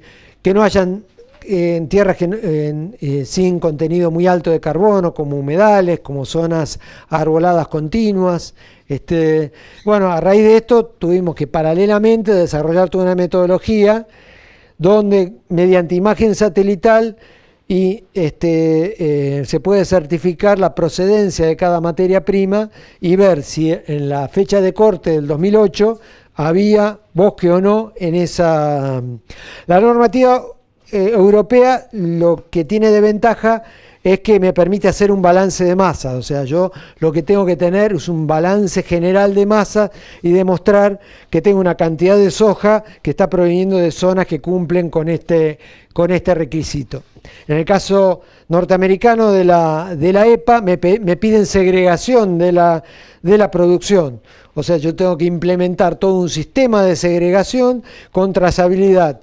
no hayan en tierras sin contenido muy alto de carbono, como humedales, como zonas arboladas continuas. Bueno, a raíz de esto tuvimos que paralelamente desarrollar toda una metodología donde mediante imagen satelital se puede certificar la procedencia de cada materia prima y ver si en la fecha de corte del 2008 había bosque o no en esa. La normativa europea lo que tiene de ventaja es que me permite hacer un balance de masa, o sea, yo lo que tengo que tener es un balance general de masa y demostrar que tengo una cantidad de soja que está proveniendo de zonas que cumplen con este requisito. En el caso norteamericano de la EPA me piden segregación de la producción, o sea, yo tengo que implementar todo un sistema de segregación con trazabilidad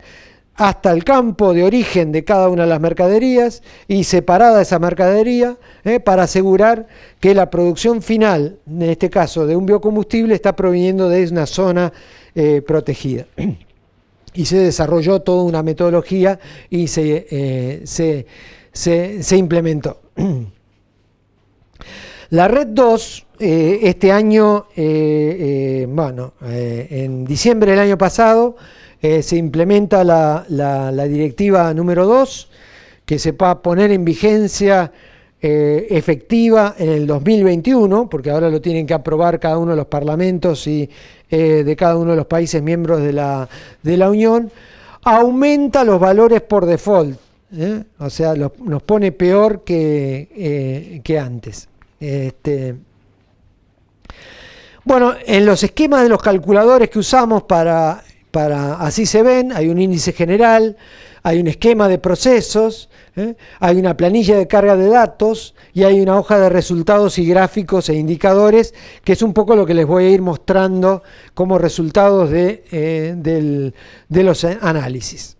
hasta el campo de origen de cada una de las mercaderías y separada esa mercadería para asegurar que la producción final, en este caso de un biocombustible, está proveniendo de una zona protegida. Y se desarrolló toda una metodología y se implementó. La Red 2, este año, en diciembre del año pasado, se implementa la directiva número 2, que se va a poner en vigencia efectiva en el 2021, porque ahora lo tienen que aprobar cada uno de los parlamentos y de cada uno de los países miembros de la Unión. Aumenta los valores por default, o sea, nos pone peor que antes. Bueno, en los esquemas de los calculadores que usamos así se ven, hay un índice general, hay un esquema de procesos, hay una planilla de carga de datos y hay una hoja de resultados y gráficos e indicadores, que es un poco lo que les voy a ir mostrando como resultados de los análisis.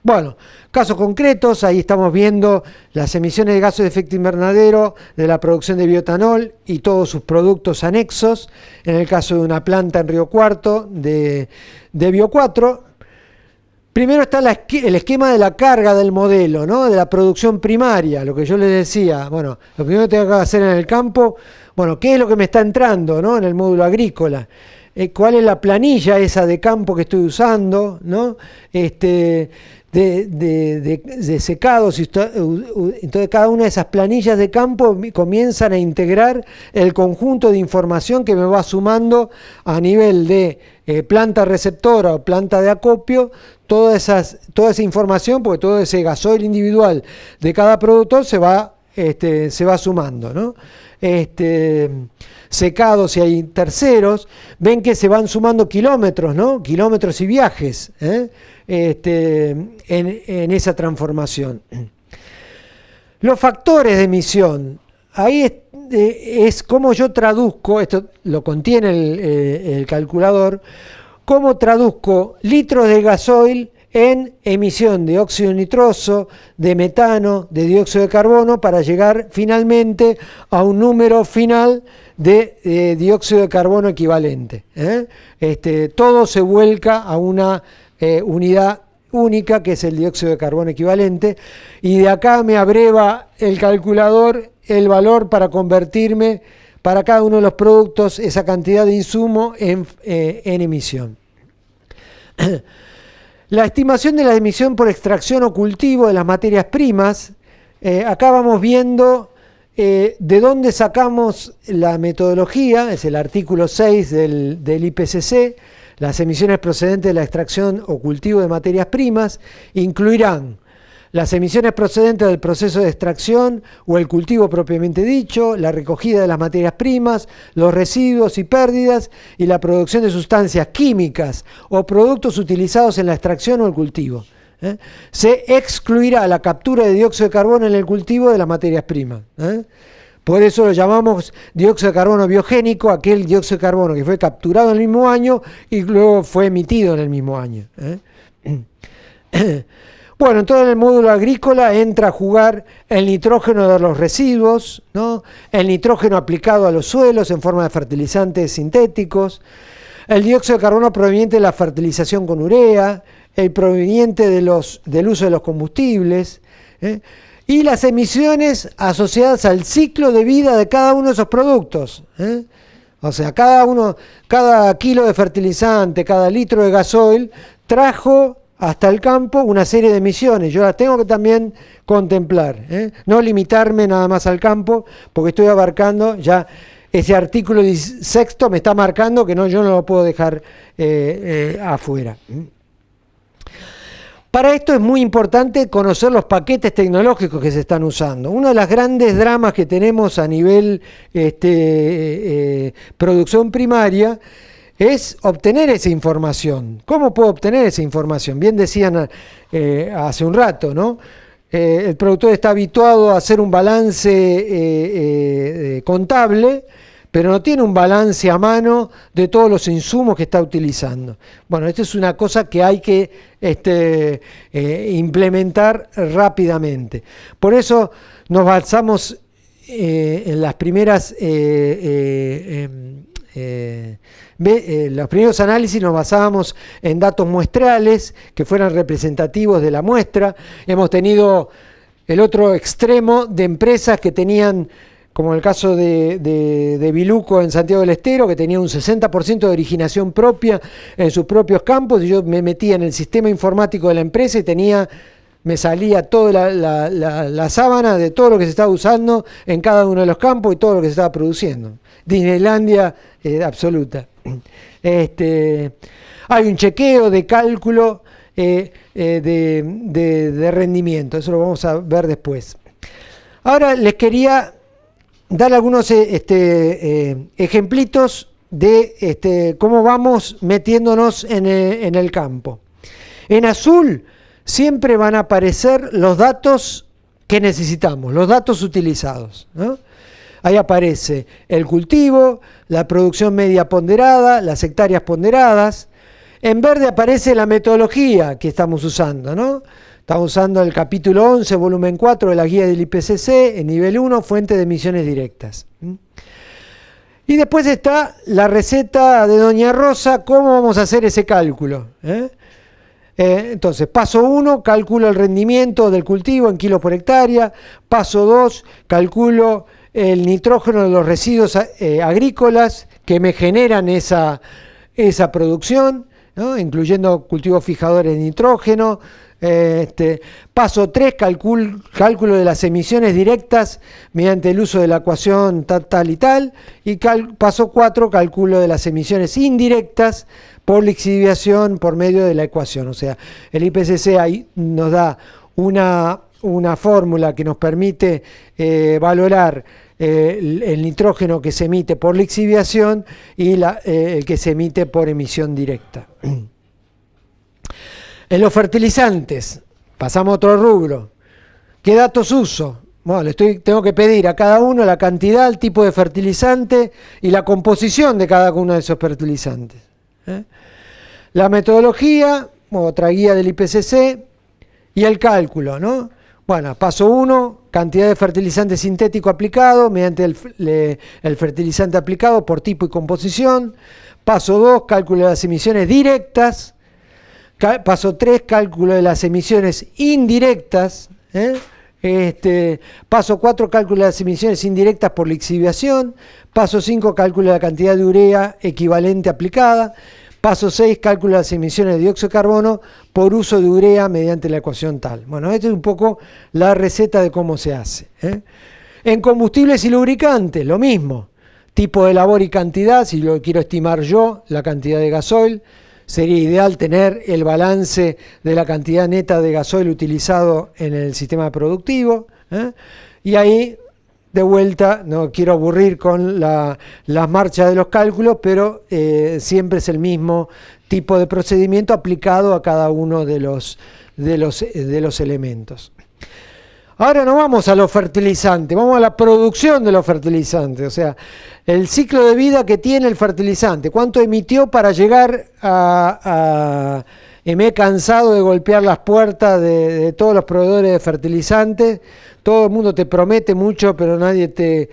Bueno, casos concretos, ahí estamos viendo las emisiones de gases de efecto invernadero de la producción de bioetanol y todos sus productos anexos, en el caso de una planta en Río Cuarto de Bio4. Primero está el esquema de la carga del modelo, ¿no? De la producción primaria, lo que yo les decía. Bueno, lo primero que tengo que hacer en el campo, bueno, ¿qué es lo que me está entrando, ¿no? En el módulo agrícola? ¿Cuál es la planilla esa de campo que estoy usando, ¿no? De secados, entonces cada una de esas planillas de campo comienzan a integrar el conjunto de información que me va sumando a nivel de planta receptora o planta de acopio, toda esa información, porque todo ese gasoil individual de cada productor se va sumando, ¿no? Secados, si hay terceros, ven que se van sumando kilómetros, ¿no? Kilómetros y viajes, en esa transformación. Los factores de emisión, ahí es como yo traduzco, esto lo contiene el calculador, cómo traduzco litros de gasoil en emisión de óxido nitroso, de metano, de dióxido de carbono, para llegar finalmente a un número final de dióxido de carbono equivalente. Todo se vuelca a una unidad única, que es el dióxido de carbono equivalente, y de acá me abreva el calculador el valor para convertirme para cada uno de los productos esa cantidad de insumo en emisión. La estimación de la emisión por extracción o cultivo de las materias primas, acá vamos viendo de dónde sacamos la metodología, es el artículo 6 del IPCC, Las emisiones procedentes de la extracción o cultivo de materias primas incluirán las emisiones procedentes del proceso de extracción o el cultivo propiamente dicho, la recogida de las materias primas, los residuos y pérdidas y la producción de sustancias químicas o productos utilizados en la extracción o el cultivo. Se excluirá la captura de dióxido de carbono en el cultivo de las materias primas. Por eso lo llamamos dióxido de carbono biogénico, aquel dióxido de carbono que fue capturado en el mismo año y luego fue emitido en el mismo año. Bueno, entonces en el módulo agrícola entra a jugar el nitrógeno de los residuos, ¿no? El nitrógeno aplicado a los suelos en forma de fertilizantes sintéticos, el dióxido de carbono proveniente de la fertilización con urea, el proveniente del uso de los combustibles, y las emisiones asociadas al ciclo de vida de cada uno de esos productos. O sea, cada kilo de fertilizante, cada litro de gasoil trajo hasta el campo una serie de emisiones. Yo las tengo que también contemplar, no limitarme nada más al campo, porque estoy abarcando ya ese artículo 16 me está marcando que yo no lo puedo dejar afuera. Para esto es muy importante conocer los paquetes tecnológicos que se están usando. Uno de los grandes dramas que tenemos a nivel producción primaria es obtener esa información. ¿Cómo puedo obtener esa información? Bien decían hace un rato, ¿no? El productor está habituado a hacer un balance contable, pero no tiene un balance a mano de todos los insumos que está utilizando. Bueno, esto es una cosa que hay que implementar rápidamente. Por eso nos basamos en las primeras... los primeros análisis nos basábamos en datos muestrales que fueran representativos de la muestra. Hemos tenido el otro extremo de empresas que tenían, como el caso de Biluco en Santiago del Estero, que tenía un 60% de originación propia en sus propios campos, y yo me metía en el sistema informático de la empresa y me salía toda la sábana de todo lo que se estaba usando en cada uno de los campos y todo lo que se estaba produciendo. Disneylandia absoluta. Hay un chequeo de cálculo de rendimiento, eso lo vamos a ver después. Ahora les quería dar algunos ejemplitos de cómo vamos metiéndonos en el campo. En azul siempre van a aparecer los datos que necesitamos, los datos utilizados, ¿no? Ahí aparece el cultivo, la producción media ponderada, las hectáreas ponderadas. En verde aparece la metodología que estamos usando, ¿no? Estamos usando el capítulo 11, volumen 4 de la guía del IPCC, en nivel 1, fuente de emisiones directas. Y después está la receta de Doña Rosa, cómo vamos a hacer ese cálculo. Entonces, paso 1, calculo el rendimiento del cultivo en kilos por hectárea. Paso 2, calculo el nitrógeno de los residuos agrícolas que me generan esa producción, ¿no? Incluyendo cultivos fijadores de nitrógeno. Paso 3, cálculo de las emisiones directas mediante el uso de la ecuación tal y tal. Y paso 4, cálculo de las emisiones indirectas por lixiviación por medio de la ecuación. O sea, el IPCC ahí nos da una fórmula que nos permite valorar el nitrógeno que se emite por lixiviación y el que se emite por emisión directa. En los fertilizantes, pasamos a otro rubro. ¿Qué datos uso? Bueno, tengo que pedir a cada uno la cantidad, el tipo de fertilizante y la composición de cada uno de esos fertilizantes. La metodología, otra guía del IPCC, y el cálculo, ¿no? Bueno, paso 1, cantidad de fertilizante sintético aplicado mediante el fertilizante aplicado por tipo y composición. Paso 2, cálculo de las emisiones directas. Paso 3, cálculo de las emisiones indirectas. Paso 4, cálculo de las emisiones indirectas por lixiviación. Paso 5, cálculo de la cantidad de urea equivalente aplicada. Paso 6, cálculo de las emisiones de dióxido de carbono por uso de urea mediante la ecuación tal. Bueno, esta es un poco la receta de cómo se hace. En combustibles y lubricantes, lo mismo. Tipo de labor y cantidad, si lo quiero estimar yo, la cantidad de gasoil. sería ideal tener el balance de la cantidad neta de gasoil utilizado en el sistema productivo, y ahí, de vuelta, no quiero aburrir con las marchas de los cálculos, pero siempre es el mismo tipo de procedimiento aplicado a cada uno de los elementos. Ahora no vamos a los fertilizantes, vamos a la producción de los fertilizantes, o sea, el ciclo de vida que tiene el fertilizante, cuánto emitió para llegar y me he cansado de golpear las puertas de todos los proveedores de fertilizantes. Todo el mundo te promete mucho, pero nadie te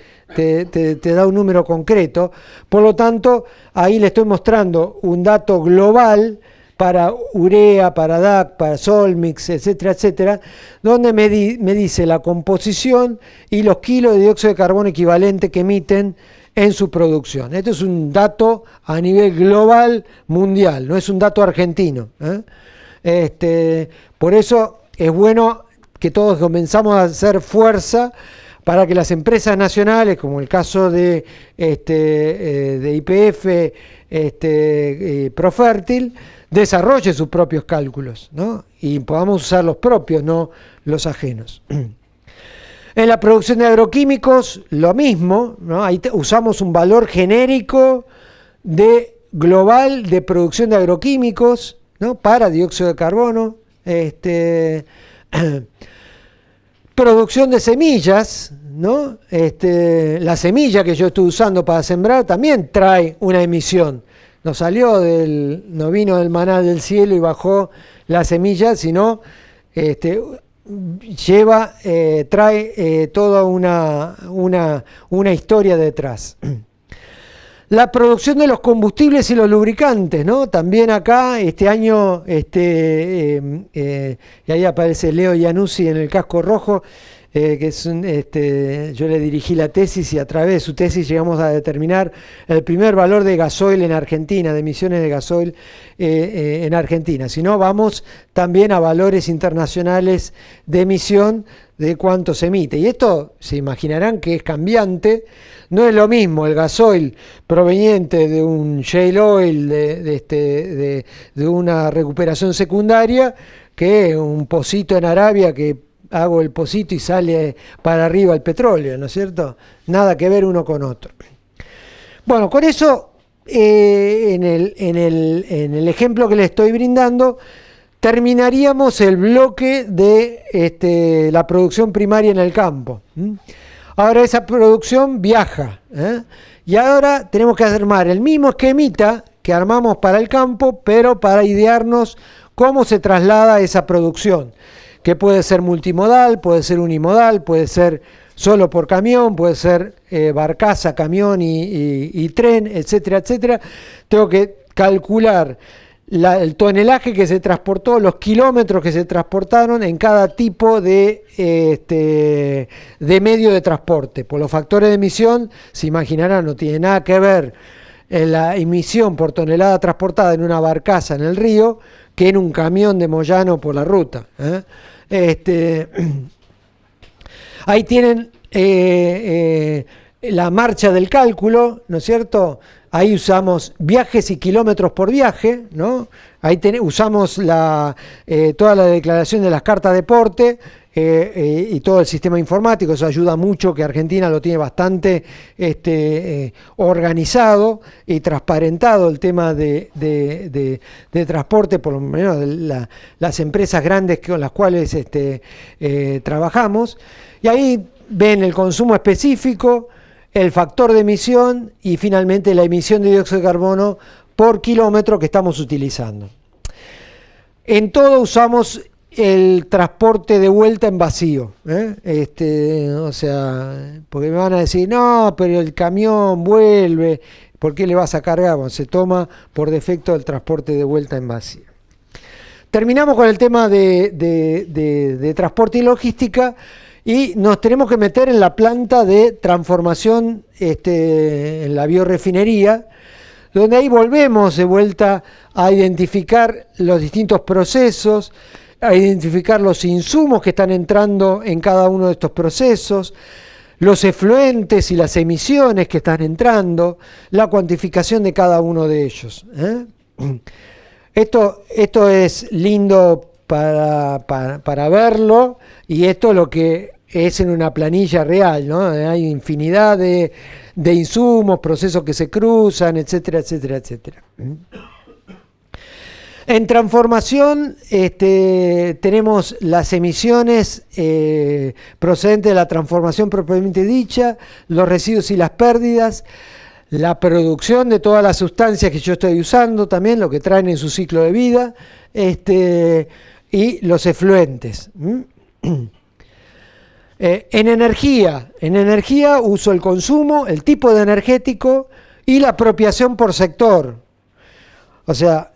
da un número concreto. Por lo tanto, ahí le estoy mostrando un dato global para urea, para DAC, para Solmix, etcétera, etcétera, donde me dice la composición y los kilos de dióxido de carbono equivalente que emiten en su producción. Esto es un dato a nivel global mundial, no es un dato argentino. Por eso es bueno que todos comenzamos a hacer fuerza para que las empresas nacionales, como el caso de YPF, Profértil, desarrolle sus propios cálculos, ¿no? Y podamos usar los propios, no los ajenos. En la producción de agroquímicos, lo mismo, ¿no? Ahí usamos un valor genérico global de producción de agroquímicos, ¿no? Para dióxido de carbono. Producción de semillas, ¿no? La semilla que yo estoy usando para sembrar también trae una emisión. No vino del maná del cielo y bajó la semilla, sino trae toda una historia detrás. La producción de los combustibles y los lubricantes, ¿no? También acá, este año, y ahí aparece Leo Iannuzzi en el casco rojo, que es yo le dirigí la tesis y a través de su tesis llegamos a determinar el primer valor de gasoil en Argentina, de emisiones de gasoil en Argentina. Si no, vamos también a valores internacionales de emisión de cuánto se emite. Y esto se imaginarán que es cambiante. No es lo mismo el gasoil proveniente de un shale oil, de una recuperación secundaria, que un pocito en Arabia que hago el pocito y sale para arriba el petróleo, ¿no es cierto? Nada que ver uno con otro. Bueno, con eso, en el ejemplo que le estoy brindando, terminaríamos el bloque de la producción primaria en el campo. Ahora esa producción viaja, y ahora tenemos que armar el mismo esquemita que armamos para el campo, pero para idearnos cómo se traslada esa producción, que puede ser multimodal, puede ser unimodal, puede ser solo por camión, puede ser barcaza, camión y tren, etcétera, etcétera. Tengo que calcular el tonelaje que se transportó, los kilómetros que se transportaron en cada tipo de medio de transporte. Por los factores de emisión, se imaginarán, no tiene nada que ver la emisión por tonelada transportada en una barcaza en el río que en un camión de Moyano por la ruta. Ahí tienen la marcha del cálculo, ¿no es cierto? Ahí usamos viajes y kilómetros por viaje, ¿no? Ahí usamos toda la declaración de las cartas de porte y todo el sistema informático. Eso ayuda mucho, que Argentina lo tiene bastante organizado y transparentado el tema de transporte, por lo menos de las empresas grandes con las cuales trabajamos. Y ahí ven el consumo específico, el factor de emisión y finalmente la emisión de dióxido de carbono por kilómetro que estamos utilizando. En todo usamos el transporte de vuelta en vacío, o sea, porque me van a decir, no, pero el camión vuelve, ¿por qué le vas a cargar? Bueno, se toma por defecto el transporte de vuelta en vacío. Terminamos con el tema de transporte y logística. Y nos tenemos que meter en la planta de transformación, en la biorefinería, donde ahí volvemos de vuelta a identificar los distintos procesos, a identificar los insumos que están entrando en cada uno de estos procesos, los efluentes y las emisiones que están entrando, la cuantificación de cada uno de ellos. Esto es lindo para verlo, y esto es lo que es en una planilla real, ¿no? Hay infinidad de insumos, procesos que se cruzan, etcétera, etcétera, etcétera. En transformación tenemos las emisiones procedentes de la transformación propiamente dicha, los residuos y las pérdidas, la producción de todas las sustancias que yo estoy usando también, lo que traen en su ciclo de vida, y los efluentes. En energía uso el consumo, el tipo de energético y la apropiación por sector. O sea,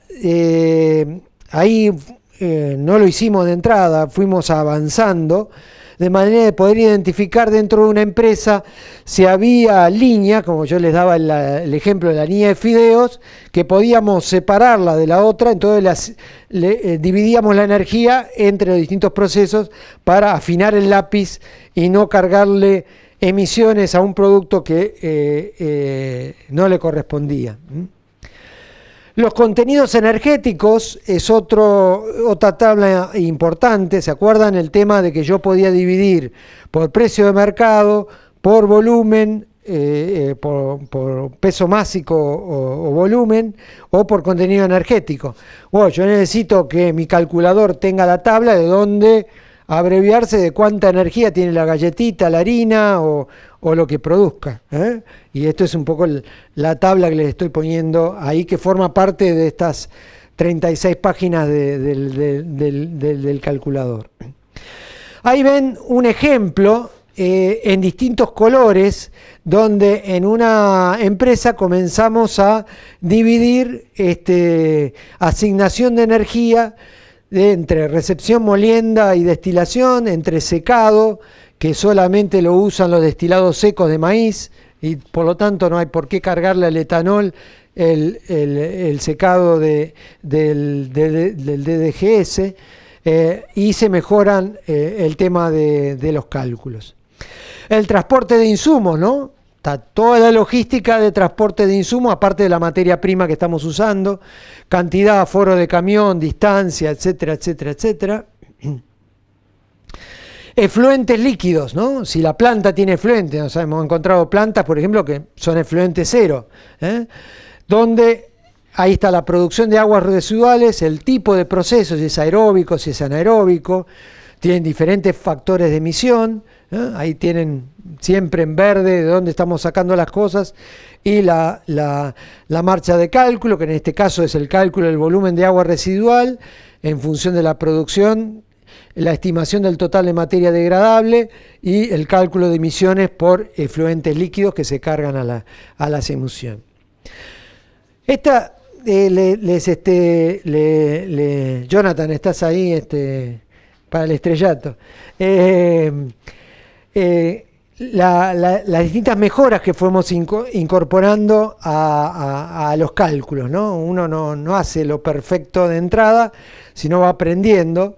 ahí no lo hicimos de entrada, fuimos avanzando de manera de poder identificar dentro de una empresa si había línea, como yo les daba el ejemplo de la línea de fideos, que podíamos separarla de la otra, entonces dividíamos la energía entre los distintos procesos para afinar el lápiz y no cargarle emisiones a un producto que no le correspondía. Los contenidos energéticos es otra tabla importante. ¿Se acuerdan el tema de que yo podía dividir por precio de mercado, por volumen, por peso másico o volumen, o por contenido energético? Bueno, yo necesito que mi calculador tenga la tabla de dónde abreviarse de cuánta energía tiene la galletita, la harina o lo que produzca, ¿eh? Y esto es un poco la tabla que les estoy poniendo ahí, que forma parte de estas 36 páginas del calculador. Ahí ven un ejemplo en distintos colores, donde en una empresa comenzamos a dividir asignación de energía entre recepción, molienda y destilación, entre secado, que solamente lo usan los destilados secos de maíz, y por lo tanto no hay por qué cargarle al etanol el secado del DDGS, y se mejoran el tema de los cálculos. El transporte de insumos, ¿no? Está toda la logística de transporte de insumos, aparte de la materia prima que estamos usando, cantidad, aforo de camión, distancia, etcétera, etcétera, etcétera. Efluentes líquidos, ¿no? Si la planta tiene efluentes, o sea, hemos encontrado plantas, por ejemplo, que son efluentes cero, donde ahí está la producción de aguas residuales, el tipo de proceso, si es aeróbico, si es anaeróbico, tienen diferentes factores de emisión, ahí tienen siempre en verde de dónde estamos sacando las cosas, y la marcha de cálculo, que en este caso es el cálculo del volumen de agua residual en función de la producción, la estimación del total de materia degradable y el cálculo de emisiones por efluentes líquidos que se cargan a las emisiones. Esta, Jonathan, estás ahí para el estrellato. Las distintas mejoras que fuimos incorporando a los cálculos, ¿no? Uno no hace lo perfecto de entrada, sino va aprendiendo.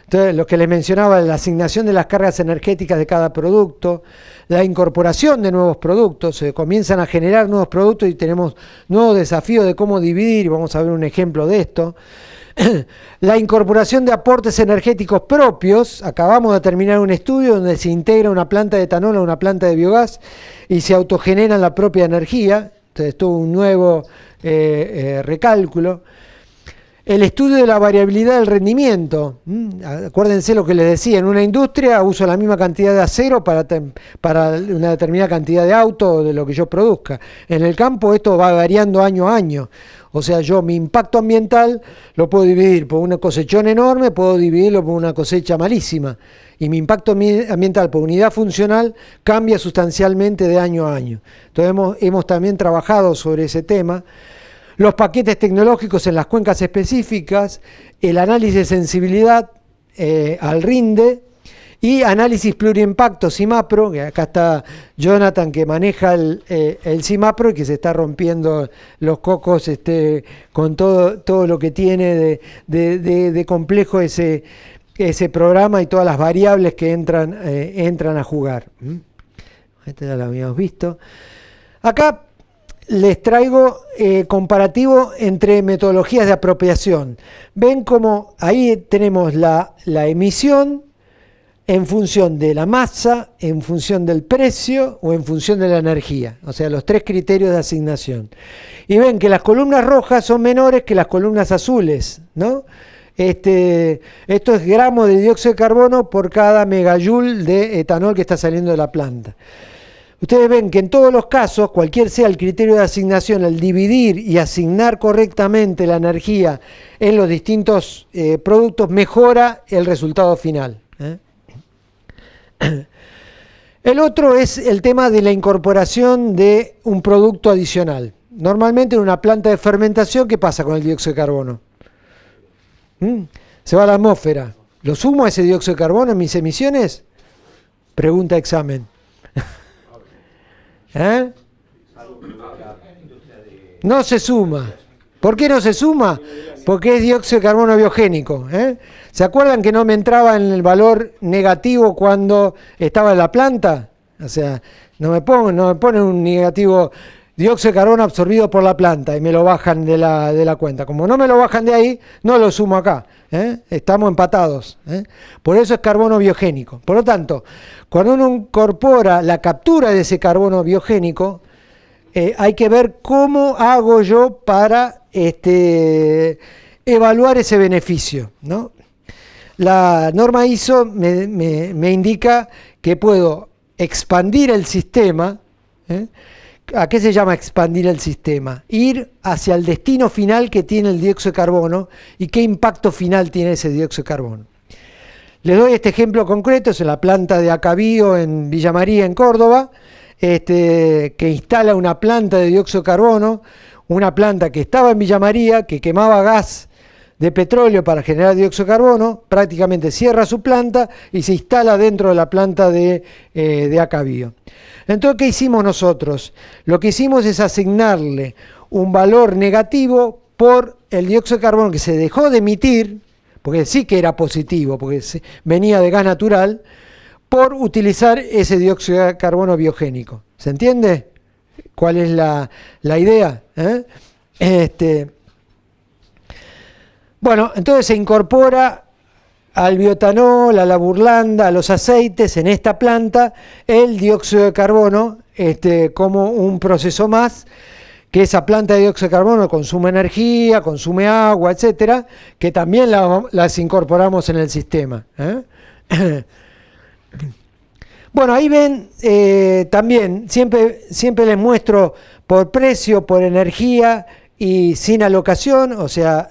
Entonces, lo que les mencionaba, la asignación de las cargas energéticas de cada producto, la incorporación de nuevos productos, se comienzan a generar nuevos productos y tenemos nuevos desafíos de cómo dividir, y vamos a ver un ejemplo de esto. La incorporación de aportes energéticos propios. Acabamos de terminar un estudio donde se integra una planta de etanol a una planta de biogás y se autogeneran la propia energía. Entonces, todo un nuevo recálculo. El estudio de la variabilidad del rendimiento. Acuérdense lo que les decía, en una industria uso la misma cantidad de acero para una determinada cantidad de auto o de lo que yo produzca. En el campo esto va variando año a año. O sea, yo mi impacto ambiental lo puedo dividir por una cosechón enorme, puedo dividirlo por una cosecha malísima. Y mi impacto ambiental por unidad funcional cambia sustancialmente de año a año. Entonces hemos también trabajado sobre ese tema. Los paquetes tecnológicos en las cuencas específicas, el análisis de sensibilidad al rinde y análisis pluriimpacto CIMAPRO, que acá está Jonathan que maneja el CIMAPRO y que se está rompiendo los cocos con todo lo que tiene de complejo ese programa y todas las variables que entran a jugar. Este ya lo habíamos visto. Acá les traigo comparativo entre metodologías de apropiación. Ven como ahí tenemos la emisión en función de la masa, en función del precio o en función de la energía. O sea, los 3 criterios de asignación. Y ven que las columnas rojas son menores que las columnas azules, ¿no? Esto es gramos de dióxido de carbono por cada megajoule de etanol que está saliendo de la planta. Ustedes ven que en todos los casos, cualquier sea el criterio de asignación, al dividir y asignar correctamente la energía en los distintos productos, mejora el resultado final. El otro es el tema de la incorporación de un producto adicional. Normalmente en una planta de fermentación, ¿qué pasa con el dióxido de carbono? Se va a la atmósfera. ¿Lo sumo a ese dióxido de carbono en mis emisiones? Pregunta examen. ¿Eh? No se suma. ¿Por qué no se suma? Porque es dióxido de carbono biogénico. ¿Se acuerdan que no me entraba en el valor negativo cuando estaba en la planta? O sea, no me ponen un negativo dióxido de carbono absorbido por la planta y me lo bajan de la cuenta. Como no me lo bajan de ahí, no lo sumo acá. Estamos empatados. Por eso es carbono biogénico. Por lo tanto, cuando uno incorpora la captura de ese carbono biogénico, hay que ver cómo hago yo para evaluar ese beneficio, ¿no? La norma ISO me indica que puedo expandir el sistema. ¿A qué se llama expandir el sistema? Ir hacia el destino final que tiene el dióxido de carbono y qué impacto final tiene ese dióxido de carbono. Les doy este ejemplo concreto, es en la planta de Acabío en Villa María, en Córdoba, que instala una planta de dióxido de carbono, una planta que estaba en Villa María, que quemaba gas de petróleo para generar dióxido de carbono, prácticamente cierra su planta y se instala dentro de la planta de Acabío. Entonces, ¿qué hicimos nosotros? Lo que hicimos es asignarle un valor negativo por el dióxido de carbono que se dejó de emitir, porque sí que era positivo, porque venía de gas natural, por utilizar ese dióxido de carbono biogénico. ¿Se entiende cuál es la idea? Bueno, entonces se incorpora al bioetanol, a la burlanda, a los aceites en esta planta el dióxido de carbono como un proceso más, que esa planta de dióxido de carbono consume energía, consume agua, etcétera, que también las incorporamos en el sistema. Bueno, ahí ven también, siempre les muestro por precio, por energía y sin alocación, o sea,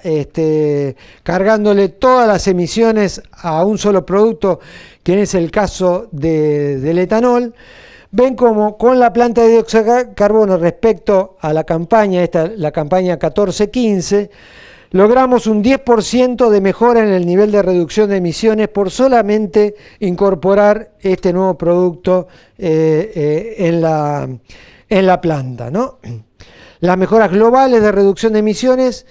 cargándole todas las emisiones a un solo producto, que es el caso del etanol. Ven como con la planta de dióxido de carbono respecto a la campaña, la campaña 14-15, logramos un 10% de mejora en el nivel de reducción de emisiones por solamente incorporar este nuevo producto en la planta, ¿no? Las mejoras globales de reducción de emisiones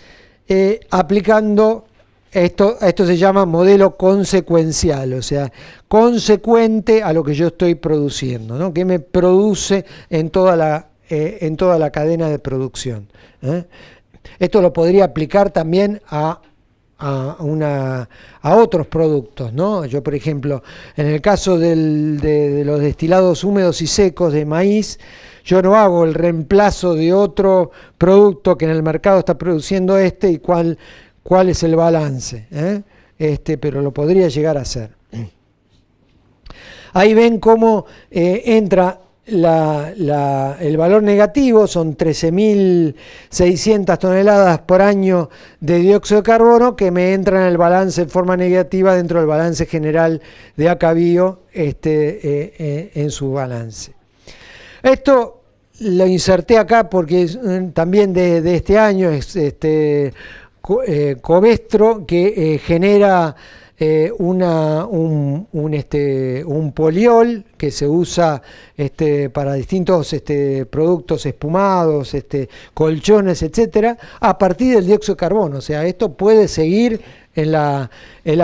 aplicando esto se llama modelo consecuencial, o sea, consecuente a lo que yo estoy produciendo, ¿no? Que me produce en toda la cadena de producción. Esto lo podría aplicar también a otros productos, ¿no? Yo, por ejemplo, en el caso de los destilados húmedos y secos de maíz, yo no hago el reemplazo de otro producto que en el mercado está produciendo y cuál es el balance, pero lo podría llegar a hacer. Ahí ven cómo entra el valor negativo, son 13.600 toneladas por año de dióxido de carbono que me entra en el balance en forma negativa dentro del balance general de Acabío en su balance. Esto lo inserté acá porque también de este año es Covestro, que genera un poliol que se usa para distintos productos espumados, colchones, etcétera, a partir del dióxido de carbono. O sea, esto puede seguir en la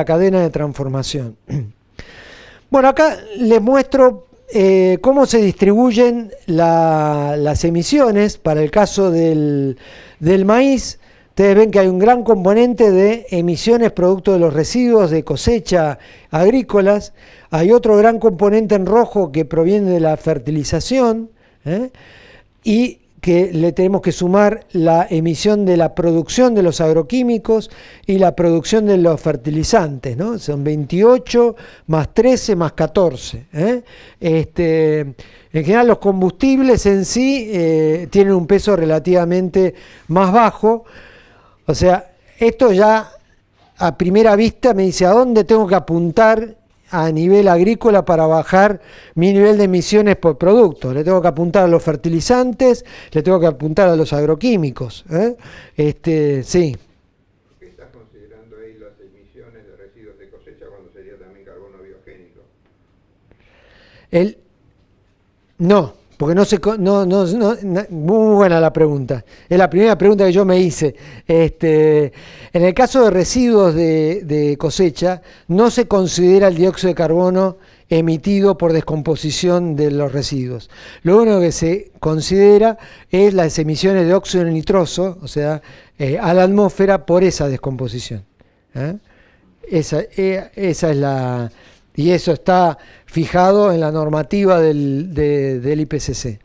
cadena de transformación. Bueno, acá les muestro cómo se distribuyen las emisiones para el caso del maíz. Ustedes ven que hay un gran componente de emisiones producto de los residuos de cosecha agrícolas. Hay otro gran componente en rojo que proviene de la fertilización, y que le tenemos que sumar la emisión de la producción de los agroquímicos y la producción de los fertilizantes, ¿no? Son 28 más 13 más 14. En general los combustibles en sí tienen un peso relativamente más bajo. O sea, esto ya a primera vista me dice a dónde tengo que apuntar a nivel agrícola para bajar mi nivel de emisiones por producto. Le tengo que apuntar a los fertilizantes, le tengo que apuntar a los agroquímicos. Sí. ¿Por qué estás considerando ahí las emisiones de residuos de cosecha cuando sería también carbono biogénico? No, porque no se... muy buena la pregunta. Es la primera pregunta que yo me hice. En el caso de residuos de cosecha, no se considera el dióxido de carbono emitido por descomposición de los residuos. Lo único que se considera es las emisiones de óxido nitroso, o sea, a la atmósfera por esa descomposición. Esa es la... Y eso está fijado en la normativa del IPCC.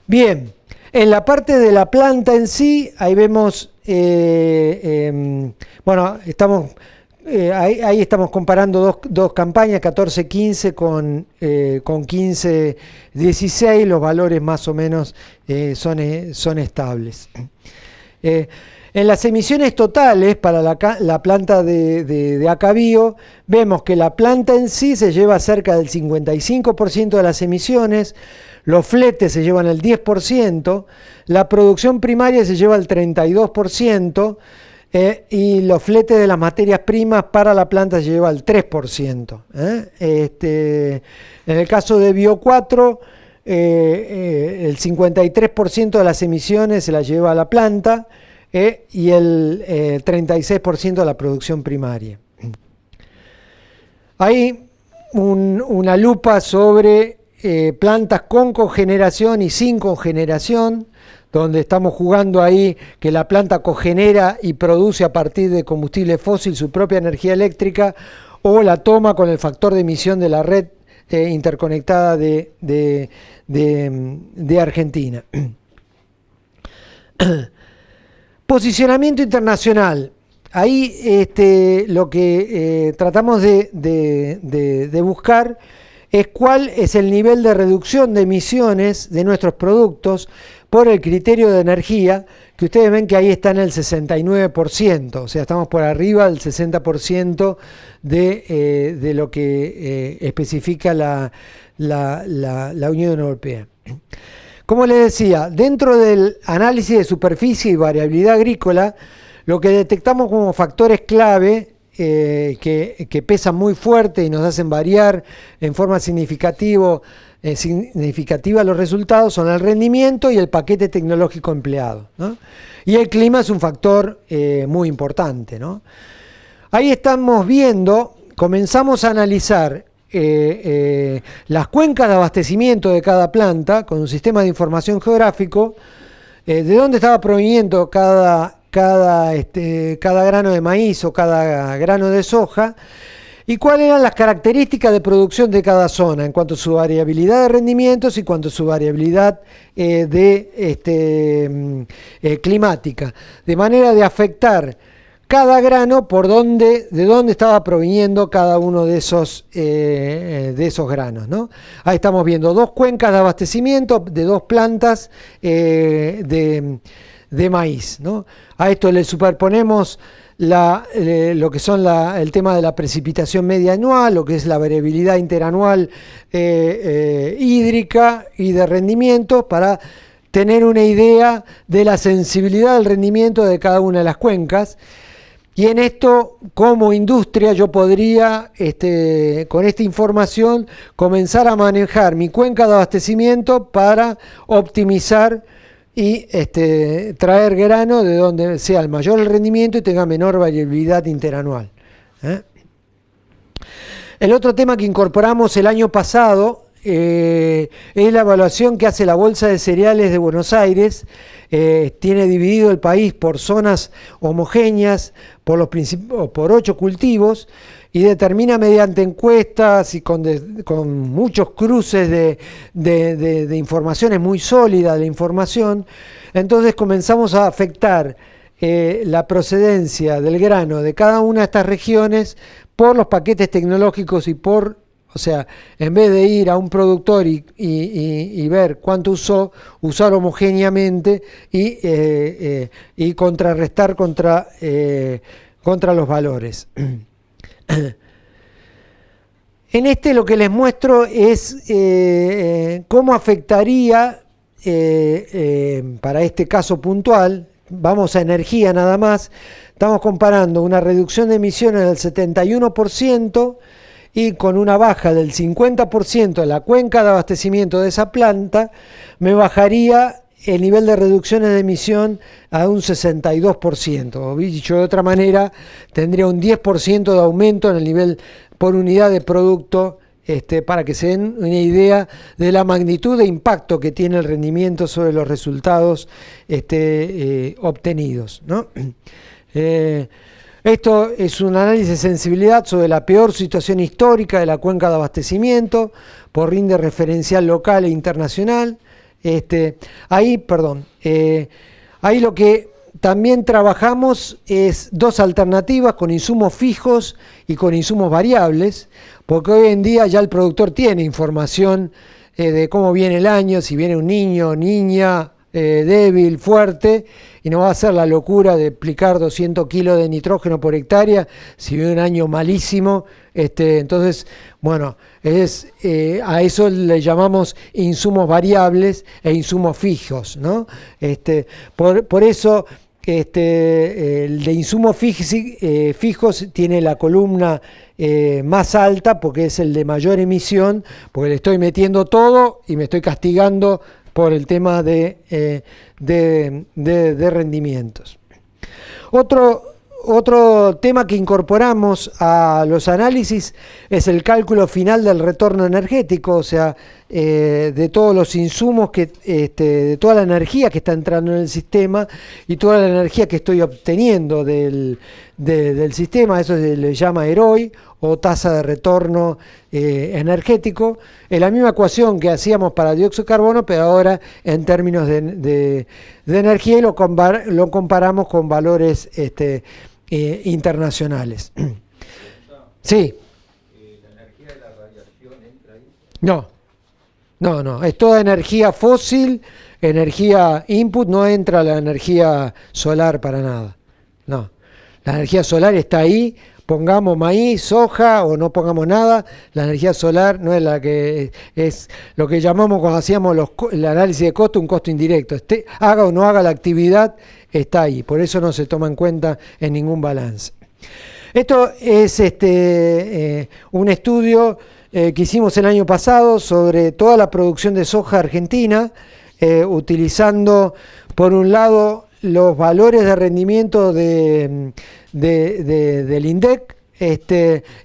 Bien, en la parte de la planta en sí, ahí vemos, bueno, ahí estamos comparando dos campañas, 14-15 con 15-16, los valores más o menos son estables. En las emisiones totales para la planta de Acabío, vemos que la planta en sí se lleva cerca del 55% de las emisiones, los fletes se llevan el 10%, la producción primaria se lleva el 32%, y los fletes de las materias primas para la planta se lleva el 3%. En el caso de Bio4, el 53% de las emisiones se las lleva a la planta, y el 36% de la producción primaria. Hay una lupa sobre plantas con cogeneración y sin cogeneración, donde estamos jugando ahí que la planta cogenera y produce a partir de combustible fósil su propia energía eléctrica, o la toma con el factor de emisión de la red interconectada de Argentina. Posicionamiento internacional. Ahí lo que tratamos de buscar es cuál es el nivel de reducción de emisiones de nuestros productos por el criterio de energía, que ustedes ven que ahí está en el 69%, o sea, estamos por arriba del 60% de lo que especifica la Unión Europea. Como les decía, dentro del análisis de superficie y variabilidad agrícola, lo que detectamos como factores clave que pesan muy fuerte y nos hacen variar en forma significativa los resultados son el rendimiento y el paquete tecnológico empleado, ¿no? Y el clima es un factor muy importante, ¿no? Ahí estamos viendo, comenzamos a analizar las cuencas de abastecimiento de cada planta con un sistema de información geográfico, de dónde estaba proveniendo cada grano de maíz o cada grano de soja, y cuáles eran las características de producción de cada zona en cuanto a su variabilidad de rendimientos y cuanto a su variabilidad climática, de manera de afectar cada grano de dónde estaba proviniendo cada uno de esos granos, ¿no? Ahí estamos viendo dos cuencas de abastecimiento de dos plantas de maíz, ¿no? A esto le superponemos lo que son el tema de la precipitación media anual, lo que es la variabilidad interanual hídrica y de rendimiento, para tener una idea de la sensibilidad del rendimiento de cada una de las cuencas. Y en esto, como industria, yo podría, con esta información, comenzar a manejar mi cuenca de abastecimiento para optimizar y traer grano de donde sea el mayor el rendimiento y tenga menor variabilidad interanual. El otro tema que incorporamos el año pasado es la evaluación que hace la Bolsa de Cereales de Buenos Aires. Tiene dividido el país por zonas homogéneas, por 8 cultivos, y determina mediante encuestas y con muchos cruces de informaciones, muy sólida la información. Entonces comenzamos a afectar la procedencia del grano de cada una de estas regiones por los paquetes tecnológicos y o sea, en vez de ir a un productor y ver cuánto usó, usar homogéneamente y contrarrestar contra los valores. En lo que les muestro es cómo afectaría, para este caso puntual, vamos a energía nada más, estamos comparando una reducción de emisiones del 71% y con una baja del 50% en la cuenca de abastecimiento de esa planta, me bajaría el nivel de reducciones de emisión a un 62%. O dicho de otra manera, tendría un 10% de aumento en el nivel por unidad de producto, para que se den una idea de la magnitud de impacto que tiene el rendimiento sobre los resultados obtenidos, ¿no? Esto es un análisis de sensibilidad sobre la peor situación histórica de la cuenca de abastecimiento por rinde referencial local e internacional. Ahí lo que también trabajamos es dos alternativas con insumos fijos y con insumos variables, porque hoy en día ya el productor tiene información de cómo viene el año, si viene un niño o niña débil, fuerte, y no va a ser la locura de aplicar 200 kilos de nitrógeno por hectárea si viene un año malísimo. Entonces, bueno, a eso le llamamos insumos variables e insumos fijos, ¿no? Por eso el de insumos fijos tiene la columna más alta, porque es el de mayor emisión, porque le estoy metiendo todo y me estoy castigando por el tema de rendimientos. Otro tema que incorporamos a los análisis es el cálculo final del retorno energético, o sea, de todos los insumos, de toda la energía que está entrando en el sistema y toda la energía que estoy obteniendo del sistema. Eso se le llama ROI, o tasa de retorno energético. Es la misma ecuación que hacíamos para dióxido de carbono, pero ahora en términos de energía, y lo comparamos con valores internacionales. Sí. ¿La energía de la radiación entra ahí? No, es toda energía fósil, energía input, no entra la energía solar para nada. No, la energía solar está ahí, pongamos maíz, soja o no pongamos nada, la energía solar no es la que es lo que llamamos cuando hacíamos el análisis de costo, un costo indirecto. Haga o no haga la actividad, está ahí, por eso no se toma en cuenta en ningún balance. Esto es un estudio que hicimos el año pasado sobre toda la producción de soja argentina, utilizando por un lado los valores de rendimiento del INDEC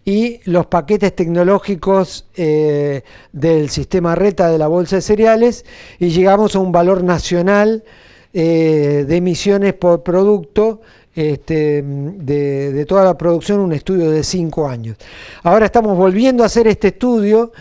y los paquetes tecnológicos del sistema RETA de la Bolsa de Cereales, y llegamos a un valor nacional de emisiones por producto de toda la producción, un estudio de 5 años. Ahora estamos volviendo a hacer este estudio,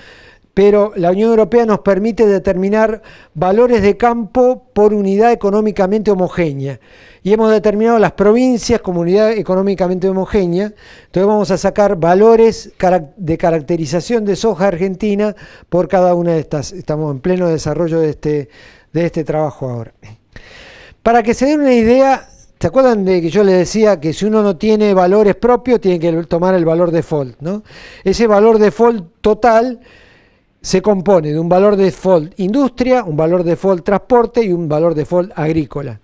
pero la Unión Europea nos permite determinar valores de campo por unidad económicamente homogénea. Y hemos determinado las provincias como unidad económicamente homogénea. Entonces vamos a sacar valores de caracterización de soja argentina por cada una de estas. Estamos en pleno desarrollo de este trabajo ahora. Para que se den una idea, ¿se acuerdan de que yo les decía que si uno no tiene valores propios, tiene que tomar el valor default, ¿no? Ese valor default total se compone de un valor default industria, un valor default transporte y un valor default agrícola.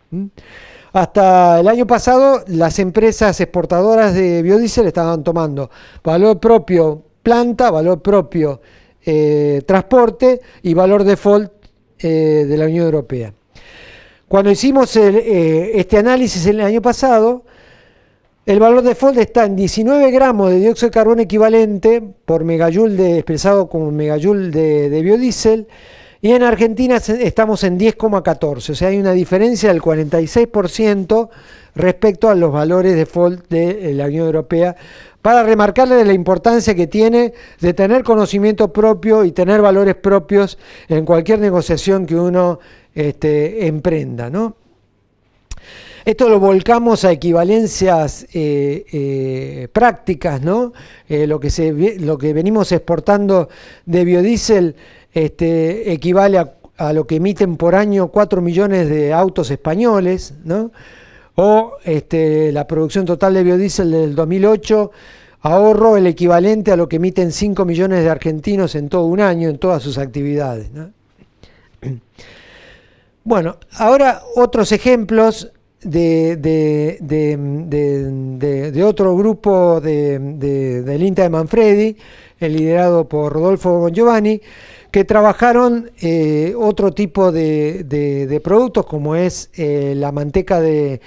Hasta el año pasado, las empresas exportadoras de biodiesel estaban tomando valor propio planta, valor propio transporte y valor default de la Unión Europea. Cuando hicimos este análisis el año pasado, el valor default está en 19 gramos de dióxido de carbono equivalente por megajoule expresado como megajoule de biodiesel, y en Argentina estamos en 10,14, o sea, hay una diferencia del 46% respecto a los valores default de la Unión Europea, para remarcarle la importancia que tiene de tener conocimiento propio y tener valores propios en cualquier negociación que uno emprenda, ¿no? Esto lo volcamos a equivalencias prácticas, ¿no? Lo que venimos exportando de biodiesel equivale a lo que emiten por año 4 millones de autos españoles, ¿no? O la producción total de biodiesel del 2008 ahorró el equivalente a lo que emiten 5 millones de argentinos en todo un año, en todas sus actividades, ¿no? Bueno, ahora otros ejemplos de otro grupo del INTA de Manfredi, liderado por Rodolfo Bongiovanni, que trabajaron otro tipo de productos, como es la manteca de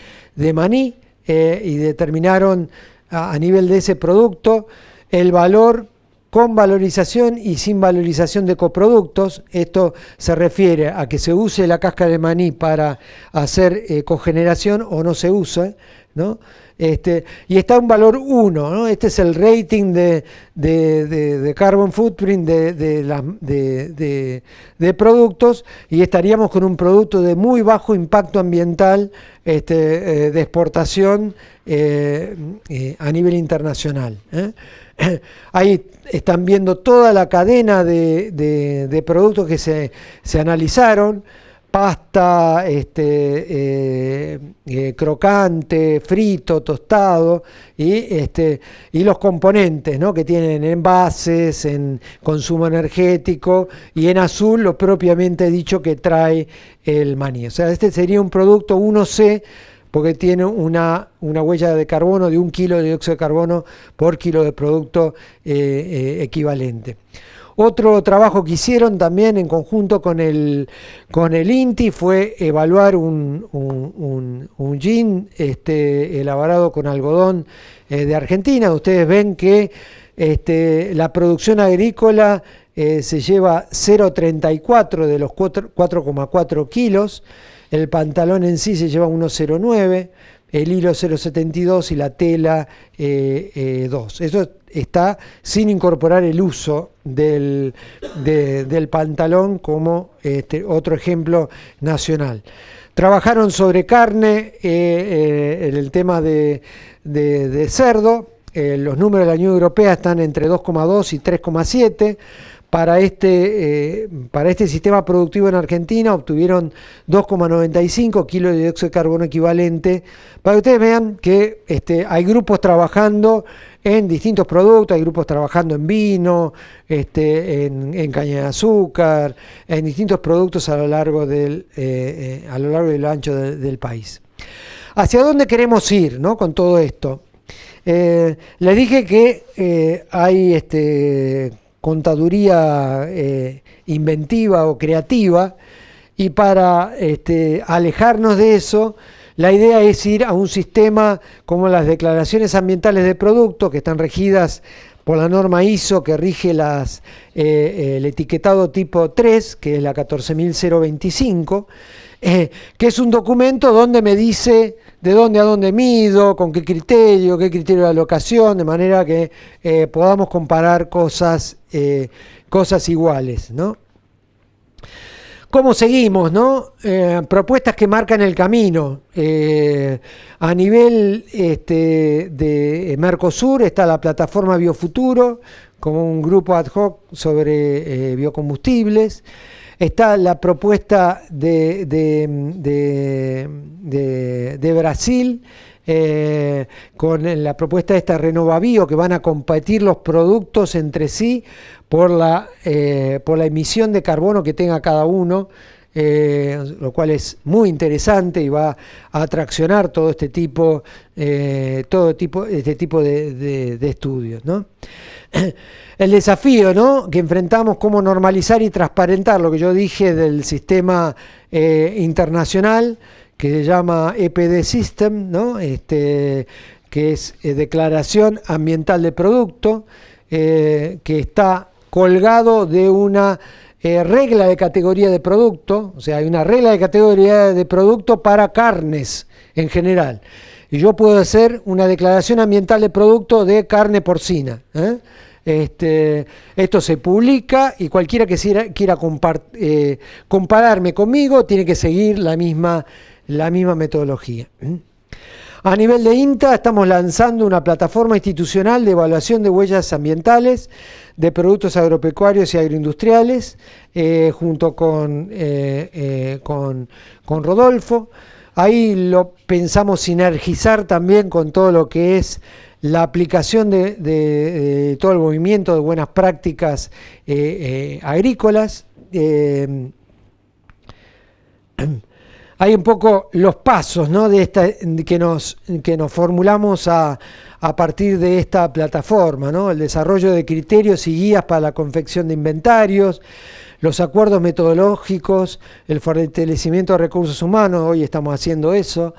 maní, y determinaron a nivel de ese producto el valor con valorización y sin valorización de coproductos. Esto se refiere a que se use la cáscara de maní para hacer cogeneración o no se usa, ¿no? Y está un valor 1, ¿no? Este es el rating de carbon footprint de productos, y estaríamos con un producto de muy bajo impacto ambiental de exportación a nivel internacional, ¿eh? Ahí están viendo toda la cadena de productos que se analizaron: pasta, crocante, frito, tostado, y los componentes, ¿no? Que tienen envases, en consumo energético, y en azul lo propiamente dicho que trae el maní. O sea, este sería un producto 1C, porque tiene una huella de carbono de 1 kilo de dióxido de carbono por kilo de producto equivalente. Otro trabajo que hicieron también en conjunto con el INTI fue evaluar un gin elaborado con algodón de Argentina. Ustedes ven que la producción agrícola se lleva 0,34 de los 4,4 kilos. El pantalón en sí se lleva 1,09, el hilo 0,72 y la tela 2. Eso está sin incorporar el uso del pantalón como otro ejemplo nacional. Trabajaron sobre carne en el tema de cerdo. Los números de la Unión Europea están entre 2,2 y 3,7. Para este sistema productivo en Argentina obtuvieron 2,95 kilos de dióxido de carbono equivalente, para que ustedes vean que hay grupos trabajando en distintos productos, hay grupos trabajando en vino, en caña de azúcar, en distintos productos a lo largo y lo ancho del país. ¿Hacia dónde queremos ir, ¿no? Con todo esto? Les dije que hay contaduría inventiva o creativa, y para alejarnos de eso, la idea es ir a un sistema como las declaraciones ambientales de producto, que están regidas por la norma ISO que rige el etiquetado tipo 3, que es la 14025, que es un documento donde me dice de dónde a dónde mido, con qué criterio de alocación, de manera que podamos comparar cosas iguales, ¿no? ¿Cómo seguimos, no? Propuestas que marcan el camino. A nivel de Mercosur está la plataforma Biofuturo, como un grupo ad hoc sobre biocombustibles. Está la propuesta de Brasil, con la propuesta esta RenovaBio, que van a competir los productos entre sí por la emisión de carbono que tenga cada uno, lo cual es muy interesante y va a atraccionar todo este tipo de estudios, ¿no? El desafío, ¿no?, que enfrentamos, cómo normalizar y transparentar lo que yo dije del sistema internacional, que se llama EPD System, ¿no? Que que es declaración ambiental de producto, que está colgado de una regla de categoría de producto, o sea, hay una regla de categoría de producto para carnes en general. Y yo puedo hacer una declaración ambiental de producto de carne porcina. Esto se publica y cualquiera que quiera compararme conmigo tiene que seguir la misma metodología. A nivel de INTA estamos lanzando una plataforma institucional de evaluación de huellas ambientales de productos agropecuarios y agroindustriales, junto con Rodolfo. Ahí lo pensamos sinergizar también con todo lo que es la aplicación de todo el movimiento de buenas prácticas agrícolas. Hay un poco los pasos, ¿no?, que nos formulamos a partir de esta plataforma, ¿no? El desarrollo de criterios y guías para la confección de inventarios, los acuerdos metodológicos, el fortalecimiento de recursos humanos, hoy estamos haciendo eso,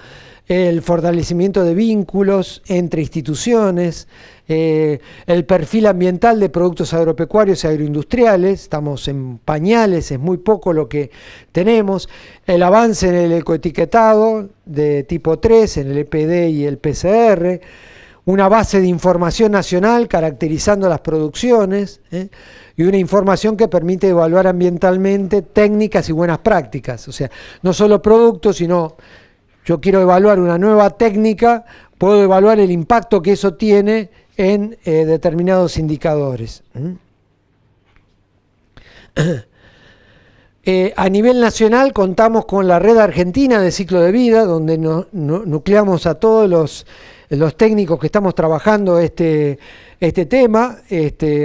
el fortalecimiento de vínculos entre instituciones, el perfil ambiental de productos agropecuarios y agroindustriales, estamos en pañales, es muy poco lo que tenemos, el avance en el ecoetiquetado de tipo 3, en el EPD y el PCR, una base de información nacional caracterizando las producciones, y una información que permite evaluar ambientalmente técnicas y buenas prácticas, o sea, no solo productos, sino yo quiero evaluar una nueva técnica, puedo evaluar el impacto que eso tiene en determinados indicadores. A nivel nacional contamos con la Red Argentina de Ciclo de Vida, donde nucleamos a todos los técnicos que estamos trabajando este tema,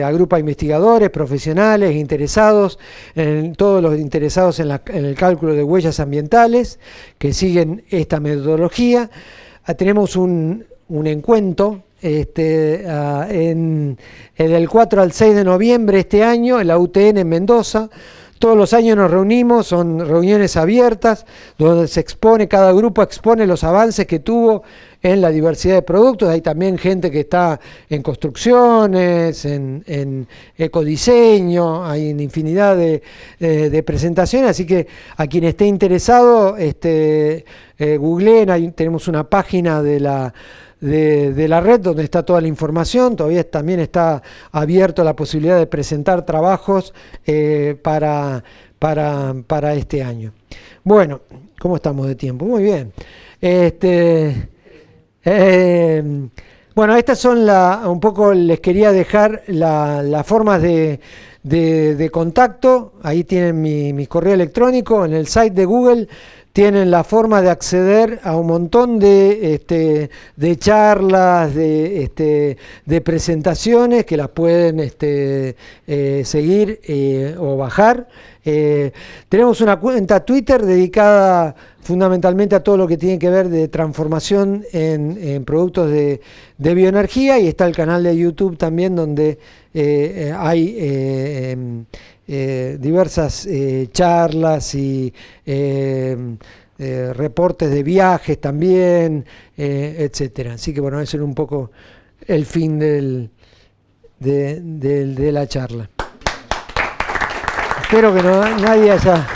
agrupa investigadores, profesionales, interesados, todos los interesados en el cálculo de huellas ambientales que siguen esta metodología. Tenemos un encuentro del 4 al 6 de noviembre este año en la UTN en Mendoza. Todos los años nos reunimos, son reuniones abiertas, donde cada grupo expone los avances que tuvo en la diversidad de productos. Hay también gente que está en construcciones, en ecodiseño, hay una infinidad de presentaciones, así que a quien esté interesado, googleen, tenemos una página de la red donde está toda la información. Todavía también está abierto la posibilidad de presentar trabajos para este año. Bueno, ¿cómo estamos de tiempo? Muy bien. Bueno, estas son un poco les quería dejar las formas de contacto. Ahí tienen mi correo electrónico. En el site de Google tienen la forma de acceder a un montón de charlas, de presentaciones que las pueden seguir o bajar. Tenemos una cuenta Twitter dedicada fundamentalmente a todo lo que tiene que ver de transformación en productos de bioenergía, y está el canal de YouTube también donde hay diversas charlas y reportes de viajes también, etcétera. Así que bueno, ese era un poco el fin de la charla. Espero que nadie haya